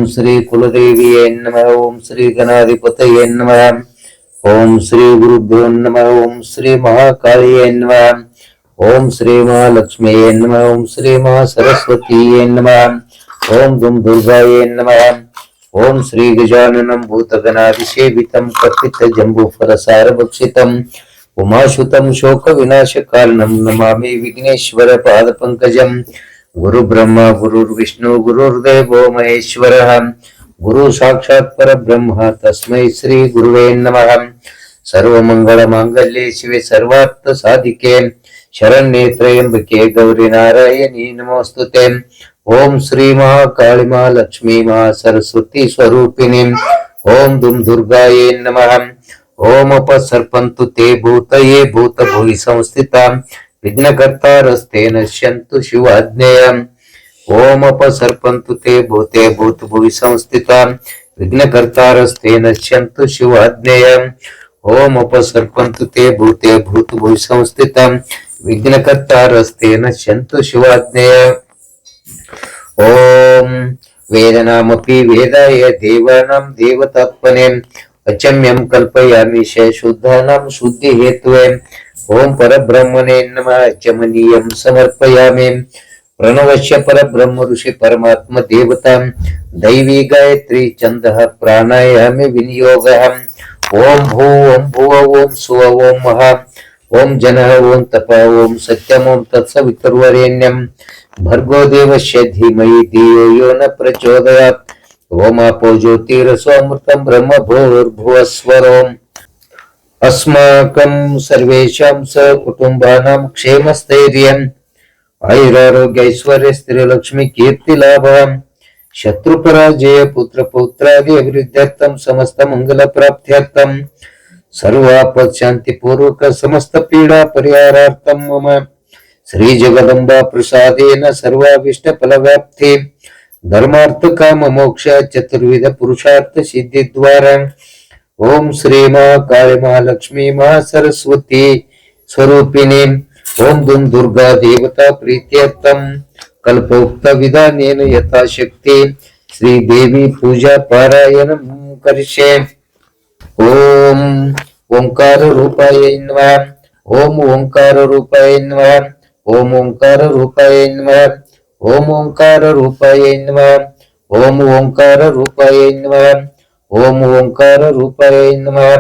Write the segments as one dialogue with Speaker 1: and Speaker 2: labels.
Speaker 1: श्री कुलदेवीये नमः। ओम श्री गणाधिपतये नमः। ओम श्री गुरुभ्यो नमः। ओम श्री महाकालिये नमः। ओम श्री महालक्ष्मीये नमः। ओम श्री महासरस्वतीये नमः। ओम दुम दुर्गाये नमः। ओम श्री गजाननं भूतगणाधिसेवितं कपित्थजम्बूफलसारभक्षितम् उमासुतं शोकविनाशकारणं नमामि विघ्नेश्वर पादपङ्कजम्। गुरु ब्रह्मा गुरुर्विष्णु गुरुर्देवो महेश्वरः गुरु साक्षात् परब्रह्म तस्मै श्री गुरुवे नमः। सर्वमंगल मांगल्ये शिवे सर्वार्थ साधिके शरण्ये त्र्यंबके गौरी नारायणी नमोस्तुते। ओम श्री महाकाली मां लक्ष्मी मां सरस्वती स्वरूपिणी ओम दुम दुर्गाये नमः। ओम अपसर्पन्तु ते भूतये भूतभुवि संस्थिता विघ्नकर्तारस्ते नश्यन्तु शिवाज्ञया। ओम अपसर्पन्तु ते भूते भूतभुवि संस्थिता विघ्नकर्तारस्ते नश्यन्तु शिवाज्ञया। ओम अपसर्पन्तु ते भूते भूतभुवि संस्थिता विघ्नकर्तारस्ते नश्यन्तु शिवाज्ञया। ओम वेदनामपि वेदाय देवानां देवतात्मने अचम्यं कल्पयामि शुद्धानां शुद्धि हेतवे। ओम परब्रह्मणे नमः। चमनीयं समर्पयामि प्रणवस्य परब्रह्म ऋषि परमात्म देवता दैवी गायत्री छन्दः प्राणायामे विनियोगः। ओम भू ओम भुव ओम सुव ओम महा ओम जनः ओम तप ओम सत्यम ओम तत्सवितुर्वरेण्यं भर्गो देवस्य धीमहि धियो यो न प्रचोदयात्। ओम आपो ज्योतिरसोऽमृतं ब्रह्म भूर्भुवस्वरोम्। अस्माकं सर्वेषां सकुटुम्बानां क्षेमस्थैर्यम् आयुरारोग्य ऐश्वर्य स्त्रीलक्ष्मी कीर्तिलाभः शत्रुपराजय पुत्रपौत्रादि अभिवृद्ध्यर्थं समस्त मंगल प्राप्त्यर्थं सर्वापत् शांति पूर्वक समस्त पीडा परिहारार्थं मम श्री जगदम्बा प्रसादेन सर्वाभीष्ट फलव्याप्ति धर्मार्थ काम मोक्ष चतुर्विध पुरुषार्थ सिद्धि द्वारा ओम श्री महाकाली महालक्ष्मी महासरस्वती स्वरूपिणी ओम दुम दुर्गा देवता प्रीत्यर्थम कल्पोक्त विधानेन यथाशक्ति श्री देवी पूजा पारायण करिष्ये। ओम ओंकार रूपाय नमः। ओम ओंकार रूपाय नमः। ओम ओंकार रूपाय नमः। ओम ओंकार रूपाय नमः। ओम ओंकार रूपाय नमः। ओम ओंकार रूपाय नमः।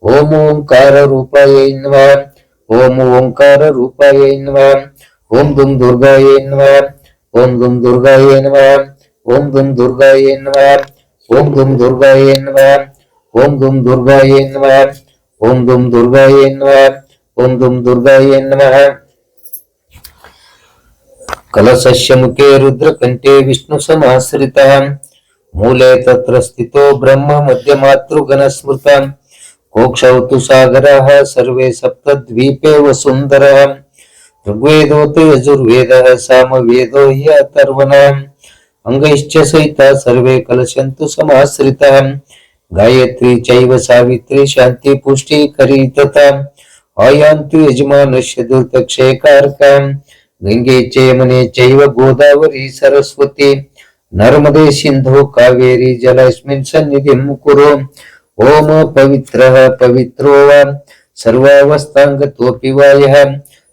Speaker 1: ओम ओंकार रूपाय नमः। ओम ओंकार रूपाय नमः। ओम दुम दुर्गाय नमः। ओम दुम दुर्गाय नमः। ओम दुम दुर्गाय नमः। ओम दुम दुर्गाय नमः। ओम दुम दुर्गाय नमः। ओम दुम दुर्गाय नमः। ओम दुम दुर्गाय नमः। कलशस्य मुखे रुद्रकण्ठे विष्णु समाश्रितः मूले तत्र स्थितो ब्रह्म मध्यमातृगण स्मृतः कोक्षौ तु सागरः सर्वे सप्तद्वीपे वसुन्धरः ऋग्वेदोऽथ यजुर्वेदः सामवेदो हि अथर्वणः अंगैश्च सहिता सर्वे कलशन्तु समाश्रितः गायत्री चैव सावित्री शान्ति पुष्टि करी तथा आयान्तु यजमानस्य दुर्दक्षयकारकम् गंगे च यमुने चैव गोदावरी सरस्वती नर्मदे सिंधु कावेरी जलस्मिन् सन्निधिं कुरु। ओम पवित्रः पवित्रो वा सर्वावस्थांगतोऽपि वा यः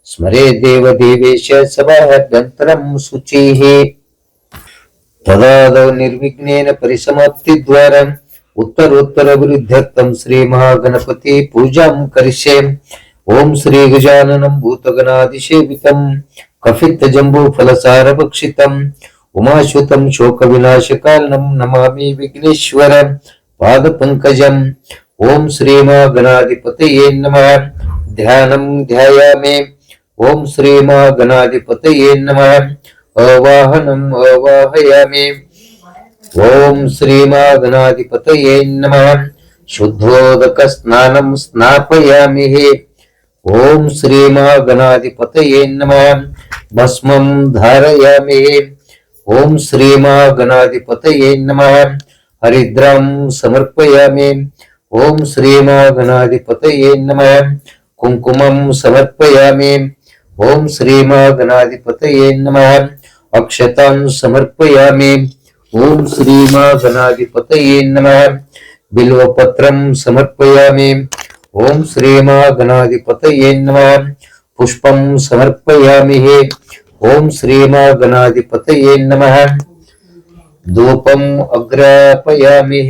Speaker 1: स्मरे देव देवेश सभाभ्यन्तरं शुचिः तदादौ निर्विघ्नेन परिसमाप्तिद्वारा उत्तरोत्तरवृद्ध्यर्थं श्री महागणपति पूजां करिष्ये। ओम श्री गजाननं भूतगणाधिसेवितं कपित्थजम्बूफलसारभक्षितम् उमासुतं शोकविनाशकारणं नमामि विघ्नेश्वर पादपङ्कजम्। ओम श्री महागणाधिपतये नमः। ध्यानं ध्यायामि। ओम श्री महागणाधिपतये नमः। आवाहनम् आवाहयामि। ओम श्री महागणाधिपतये नमः। शुद्धोदक स्नानं स्नापयामि। ओम श्री महागणाधिपतये नमः। भस्मं धारयामि। ओम श्री महागणाधिपतये नमः। हरिद्रां समर्पयामि। ओम श्री महागणाधिपतये नमः। कुंकुमं समर्पयामि। ओम श्री महागणाधिपतये नमः। अक्षतां समर्पयामि। ओम श्री महागणाधिपतये नमः। बिल्वपत्रं समर्पयामि। ओम श्री महागणाधिपतये नमः। पुष्पं समर्पयामि। ओम श्री महागणाधिपतये नमः। धूपम् अग्रापयामि।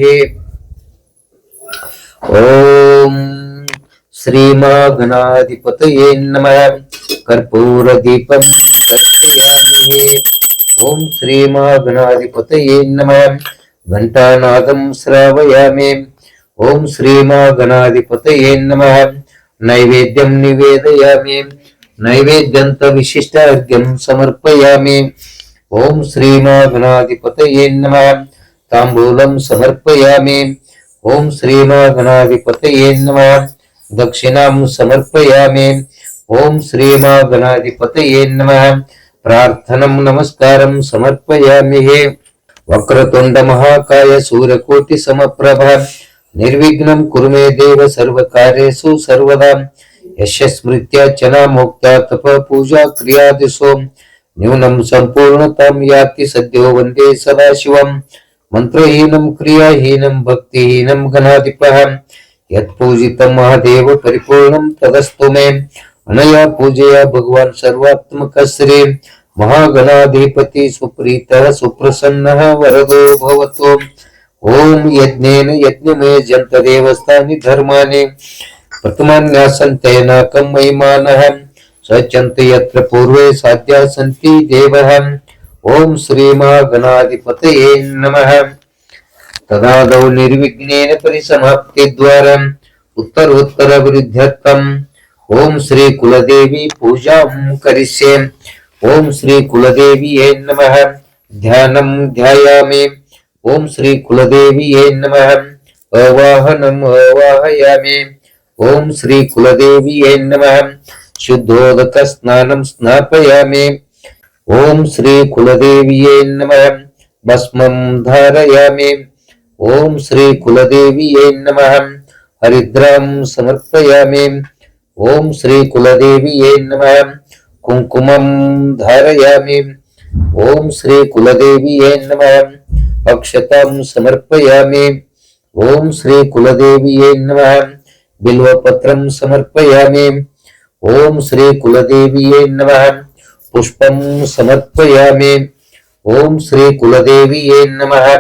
Speaker 1: ओम श्री महागणाधिपतये नमः। कर्पूरदीपं दर्शयामि। ओम श्री महागणाधिपतये नमः। घंटानादं श्रावयामि। ओम श्री महागणाधिपतये नमः। नैवेद्यं निवेदयामि। नैवेद्यन्त विशिष्टार्घ्यं समर्पयामि। ओम श्री महागणाधिपतये नमः। तांबूलं समर्पयामि। ओम श्री महागणाधिपतये नमः। दक्षिणां समर्पयामि। ओम श्री महागणाधिपतये नमः। प्रार्थनं नमस्कारं समर्पयामि। वक्रतुंड महाकाय सूर्यकोटि समप्रभ निर्विघ्नं कुरु मे देव सर्वकार्येषु सर्वदा। यस्य स्मृत्या मोक्ता तप पूजा क्रियादिषु न्यूनं सम्पूर्णतां याति सद्यो वन्दे सदाशिवं। मंत्रहीनं क्रियाहीनं भक्तिहीनं गणाधिपः यत्पूजितं महादेव परिपूर्णं तदस्तु मे। अनया पूजया भगवान सर्वात्मक श्री महागणाधिपति सुप्रीतः सुप्रसन्नः वरदो भवतु। ओम यज्ञेन यज्ञमय जन्त देवस्थानि धर्माणि प्रथमान्यासन्तेनाकं महिमानः सचन्त यत्र पूर्वे साध्या सन्ति देवः। ओम श्री महागणाधिपतये नमः। तदादौ निर्विघ्नेन परिसमाप्तिद्वारम् उत्तरोत्तरवृद्ध्यर्थम् ओम श्री कुलदेवी पूजां करिष्ये। ओम श्री कुलदेवीये नमः। ध्यानं ध्यायामि। ओम श्री कुलदेवीये नमः। अवाहनम् अवाहयामि। ओम श्री कुलदेवीये नमः। शुद्धोदक स्नानं स्नापयामि। ओम श्री कुलदेवीये नमः। भस्मं धारयामि। ओम श्री कुलदेवीये नमः। हरिद्रां समर्पयामि। ओम श्री कुलदेवीये नमः। कुंकुमं धारयामि। ओम श्री कुलदेवीये नमः। अक्षतां समर्पयामि। ओम श्री कुलदेवीये नमः। बिल्वपत्रं समर्पयामि। ओम श्री कुलदेवीये नमः। पुष्पं समर्पयामि। ओम श्री कुलदेवीये नमः।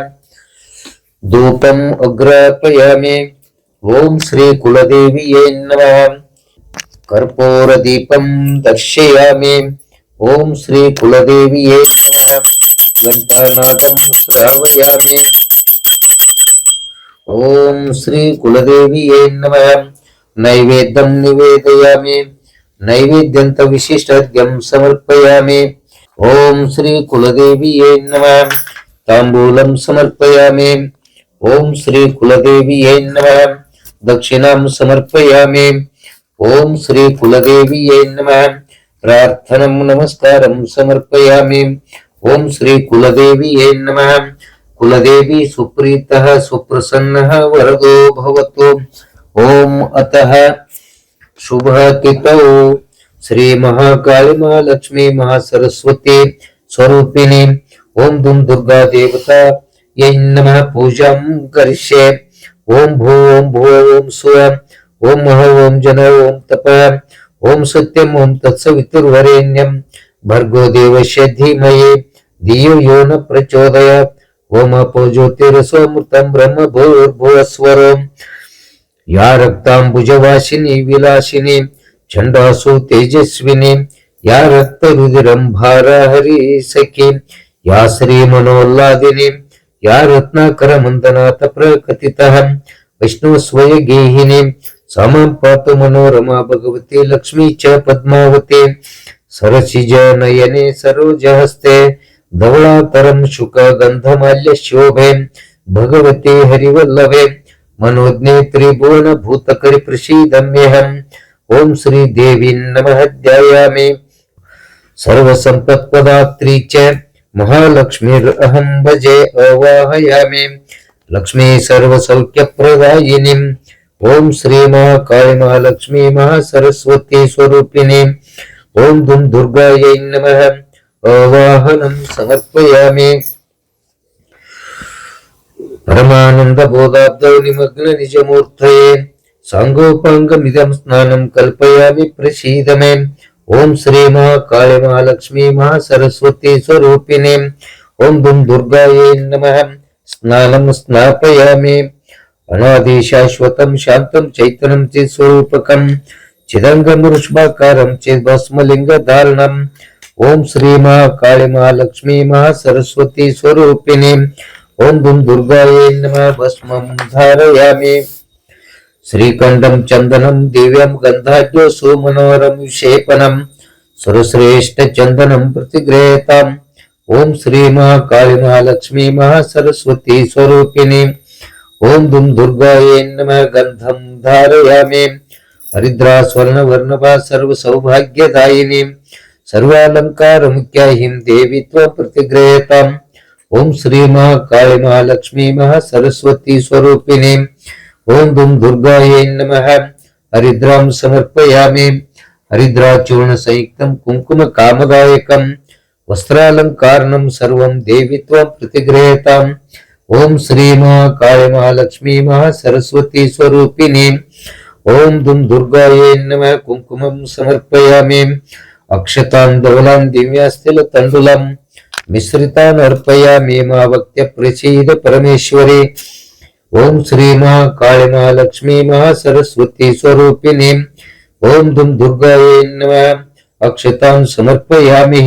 Speaker 1: धूपम् अग्रापयामि। ओम श्री कुलदेवीये नमः। कर्पूरदीपं दर्शयामि। ओम श्री कुलदेवीये नमः। घंटानादं श्रावयामि। ओम श्री कुलदेवीये नमः। नैवेद्यं निवेदयामि। नैवेद्यन्त विशिष्टार्घ्यं समर्पयामि। ओम श्री कुलदेवीये नमः। तांबूलं समर्पयामि। ओम श्री कुलदेवीये नमः। दक्षिणां समर्पयामि। ओम श्री कुलदेवीये नमः। प्रार्थनं नमस्कारं समर्पयामि। ओम श्री कुलदेवीये नमः। कुलदेवी सुप्रीतः सुप्रसन्नः वरदो भवतु। ओम अतः शुभतिथौ श्री महाकाली महालक्ष्मी महासरस्वती स्वरूपिणी ओम दुम दुर्गा देवता यै नमः पूजां करिष्ये। ओम भूः ओम स्वः ओम मह ओम जन ओम तप ओम सत्यम ओम तत्सवितुर्वरेण्यं भर्गो देवस्य धीमहि धियो यो न प्रचोदयात्। ओम अपो ज्योतिरसोऽमृतं ब्रह्म भूर्भुवस्वरम्। या रक्तांबुजवासिनी विलासिनी छंदासु तेजस्विनी या रक्तरुधिरंभारा हरि सखी या श्री मनोल्लादिनी या रत्नाकर मंदनाथ प्रकथितः विष्णुस्वय गेहिनी समं पातु मनोरमा भगवती लक्ष्मी च पद्मावती सरसिज नयने सरोजहस्ते धवलातरं शुक गंधमाल्य शोभे भगवती हरिवल्लभे मनोज्ञे त्रिभुवन भूतकरि प्रसीदम्यहम्। ओम श्री देवी नमः ध्यायामि। सर्वसंपत्प्रदात्री च महालक्ष्मीरहं भजे अवाहयामि। लक्ष्मी सर्वसौख्यप्रदायिनीं ओम श्री महाकाली महालक्ष्मी महासरस्वती स्वरूपिणी ओम दुम दुर्गायै नमः। आवाहनं समर्पयामि। परमानंद बोधाब्दौ निमग्न निजमूर्तये सांगोपांगमिदं स्नानं कल्पयामि प्रसीद मे। ओम श्री महाकाली महालक्ष्मी महासरस्वती स्वरूपिणे ओम दुम दुर्गायै नमः। स्नानं स्नापयामि। अनादि शाश्वतं शांतं चैतन्यं चित्स्वरूपकं चिदंगमृष्भाकारं चिद्भस्मलिंगधारणम्। ओम श्री महाकाली महालक्ष्मी महासरस्वती स्वरूपिणे ओम दुम दुर्गायै नमः। भस्मं धारयामि। श्रीकंडं चंदनं दिव्यं गंधाढ्यो सुमनोहरं विक्षेपणं सुरश्रेष्ठ चंदनं प्रतिगृह्यताम्। ओम श्री महाकाली महालक्ष्मी महासरस्वती स्वरूपिणे ओम दुम दुर्गायै नमः। गंधं धारयामि। हरिद्रा स्वर्ण वर्णभा सर्व सौभाग्यदायिनी सर्वालंकार मुख्याहिं देवी त्वं प्रतिगृह्यताम्। ओम श्री महाकाली महालक्ष्मी महासरस्वती स्वरूपिणे ओम दुम दुर्गायै नमः। हरिद्रां समर्पयामि। हरिद्रा चूर्ण संयुक्तं कुंकुम कामदायकं वस्त्रालंकारणं सर्वं देवी त्वं प्रतिगृह्यताम्। ओम श्री महाकाली महालक्ष्मी महासरस्वती स्वरूपिणे ओम दुम दुर्गायै नमः। कुंकुमं समर्पयामि। अक्षतां धवलां दिव्यास्तिल तण्डुलं मिश्रितान् अर्पयामि। मा भक्त्या प्रसीद परमेश्वरी। ओम श्री महाकाली महालक्ष्मी महासरस्वती स्वरूपिणे ओम दुम दुर्गायै नमः। अक्षतां समर्पयामि।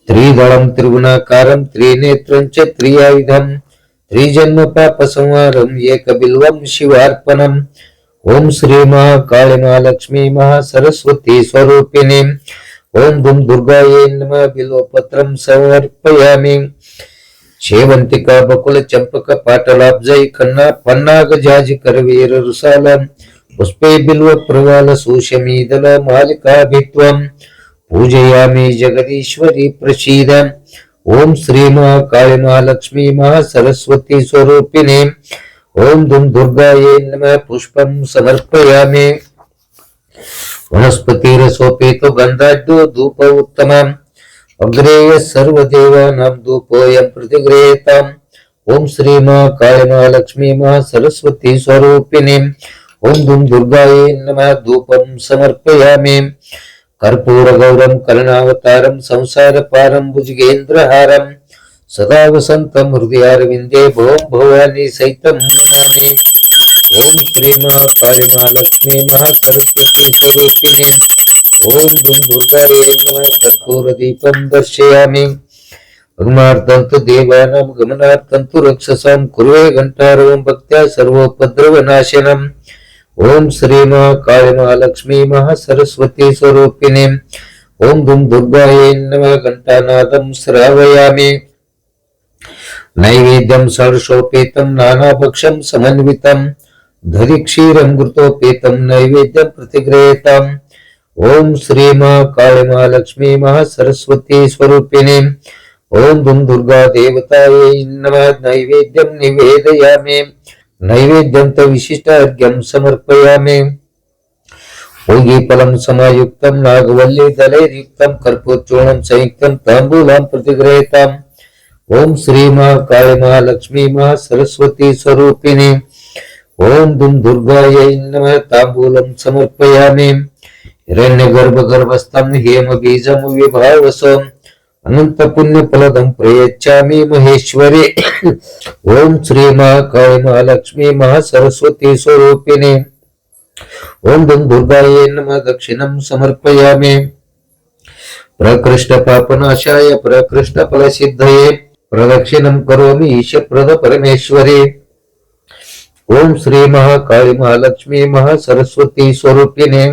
Speaker 1: त्रिदलं त्रिगुणाकारं त्रिनेत्रं च त्रिआयुधं त्रिजन्म पाप संहारं एकबिल्वं शिवार्पणम्। ओम श्री महाकाली महालक्ष्मी महासरस्वती स्वरूपिणे ओम दुम दुर्गायै नमः। बिल्वपत्रं समर्पयामि। शेवंतिका बकुल चंपक पाटलाब्जै खन्ना पन्नाग जाज करवीर रुसाल पुष्पे बिल्व प्रवाल सुशमीदल मालिकाभित्वं पूजयामि जगदीश्वरी प्रसीद। ओम श्री महाकाली महालक्ष्मी महासरस्वती स्वरूपिणे ओम दुम दुर्गायै नमः। पुष्पं समर्पयामि। वनस्पतिरसोपेतो गन्धाढ्यो धूप उत्तमम् अग्रेय सर्वदेवानां धूपोऽयं प्रतिगृह्यताम्। ओम श्री महाकाली महालक्ष्मी महासरस्वती स्वरूपिणे ओम दुम दुर्गायै नमः। धूपं समर्पयामि। कर्पूर गौरं करुणावतारं संसारपारं भुजगेन्द्रहारं सदा वसन्तं हृदयारविन्दे भवं भवानी सहितं नमामि। ओम श्री महाकाली महालक्ष्मी महासरस्वती स्वरूपिणे ओम दुम दुर्गायै नमः। कर्पूर दीपं दर्शयामि। भगमार्थं तु देवानां गमनार्थं तु रक्षसां कुर्वे घण्टारवं भक्त्या सर्वोपद्रवनाशनम्। ओम श्री महाकाली महालक्ष्मी महासरस्वती स्वरूपिणे ओम दुम दुर्गायै नमः। घण्टानादं श्रावयामि। नैवेद्यं षड्शोपेतं नानाभक्षं समन्वितं दधि क्षीरं घृतोपेतं नैवेद्यं प्रतिगृह्यताम्। ओम श्री महाकाली महालक्ष्मी महासरस्वती स्वरूपिणे ओम दुम दुर्गा देवतायै नमः। नैवेद्यं निवेदयामि। नैवेद्यं च विशिष्टार्घ्यं समर्पयामि। पूगीफलं समायुक्तं नागवल्ली दलैर्युक्तं कर्पूरचूर्णं संयुक्तं ताम्बूलं प्रतिगृह्यताम्। ओम श्री महाकाली महालक्ष्मी महासरस्वती स्वरूपिणे ओम दुम दुर्गायै नमः। ताम्बूलं समर्पयामि। हिरण्यगर्भगर्भस्थं हेमबीजं विभावसम् अनंत पुण्य फलदं प्रयच्छामि महेश्वरी। ओम श्री महाकाली महालक्ष्मी महासरस्वती स्वरूपिणे ओम दुम दुर्गायै नमः। दक्षिणं समर्पयामि। प्रकृष्ट पापनाशाय प्रकृष्ट फलसिद्धये प्रदक्षिणं करोमि ईशप्रद परमेश्वरी। ओम श्री महाकाली महालक्ष्मी महासरस्वती स्वरूपिणे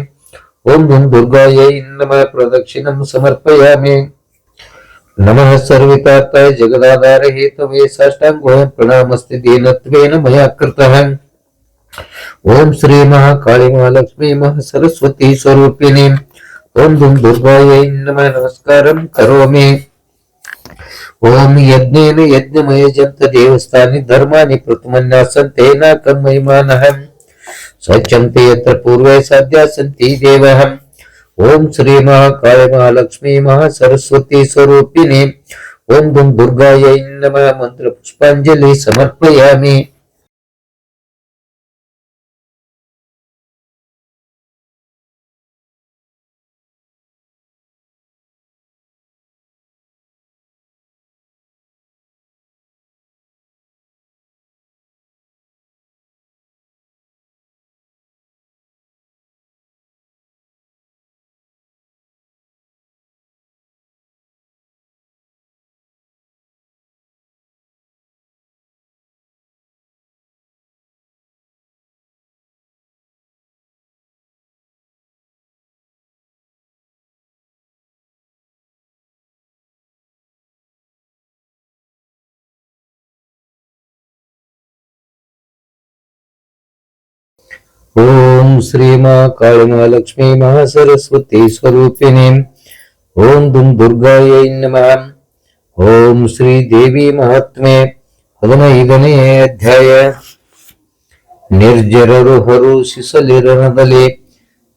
Speaker 1: ओम दुम दुर्गायै नमः। प्रदक्षिणं समर्पयामि। नमः सर्वितार्थाय जगदाधार हेतवे साष्टांगोऽहं प्रणामस्ते दीनत्वेन मया कृतः। ओम श्री महाकाली महालक्ष्मी महासरस्वती स्वरूपिणे ओम दुम दुर्गायै नमः। नमस्कारं करोमि। ओम यज्ञेन यज्ञमयजन्त देवस्थानि धर्माणि प्रथमन्यासं तेन कर्मयमानः सच्यन्ते यत्र पूर्वे साध्या सन्ति देवः। ओम श्री महाकाली महालक्ष्मी महासरस्वती स्वरूपिणे ಓಂ ದುಂ ದುರ್ಗಾಯೈ ನಮಃ ಮಂತ್ರ ಪುಷ್ಪಾಂಜಲಿ ಸಮರ್ಪಯಾಮಿ. ಓಂ ಶ್ರೀ ಮಾ ಕಾಳಿ ಮಹಾಲಕ್ಷ್ಮೀ ಮಹಾಸರಸ್ವತಿ ಸ್ವರೂಪಿಣಿ. ಓಂ ದುಂ ದುರ್ಗಾಯೈ ನಮಃ. ಓಂ ಶ್ರೀ ದೇವಿ ಮಹಾತ್ಮೆ. 15ನೇ ಅಧ್ಯಾಯ. ನಿರ್ಜರರು ಹರು ಸಿಸಲಿರನದಲ್ಲಿ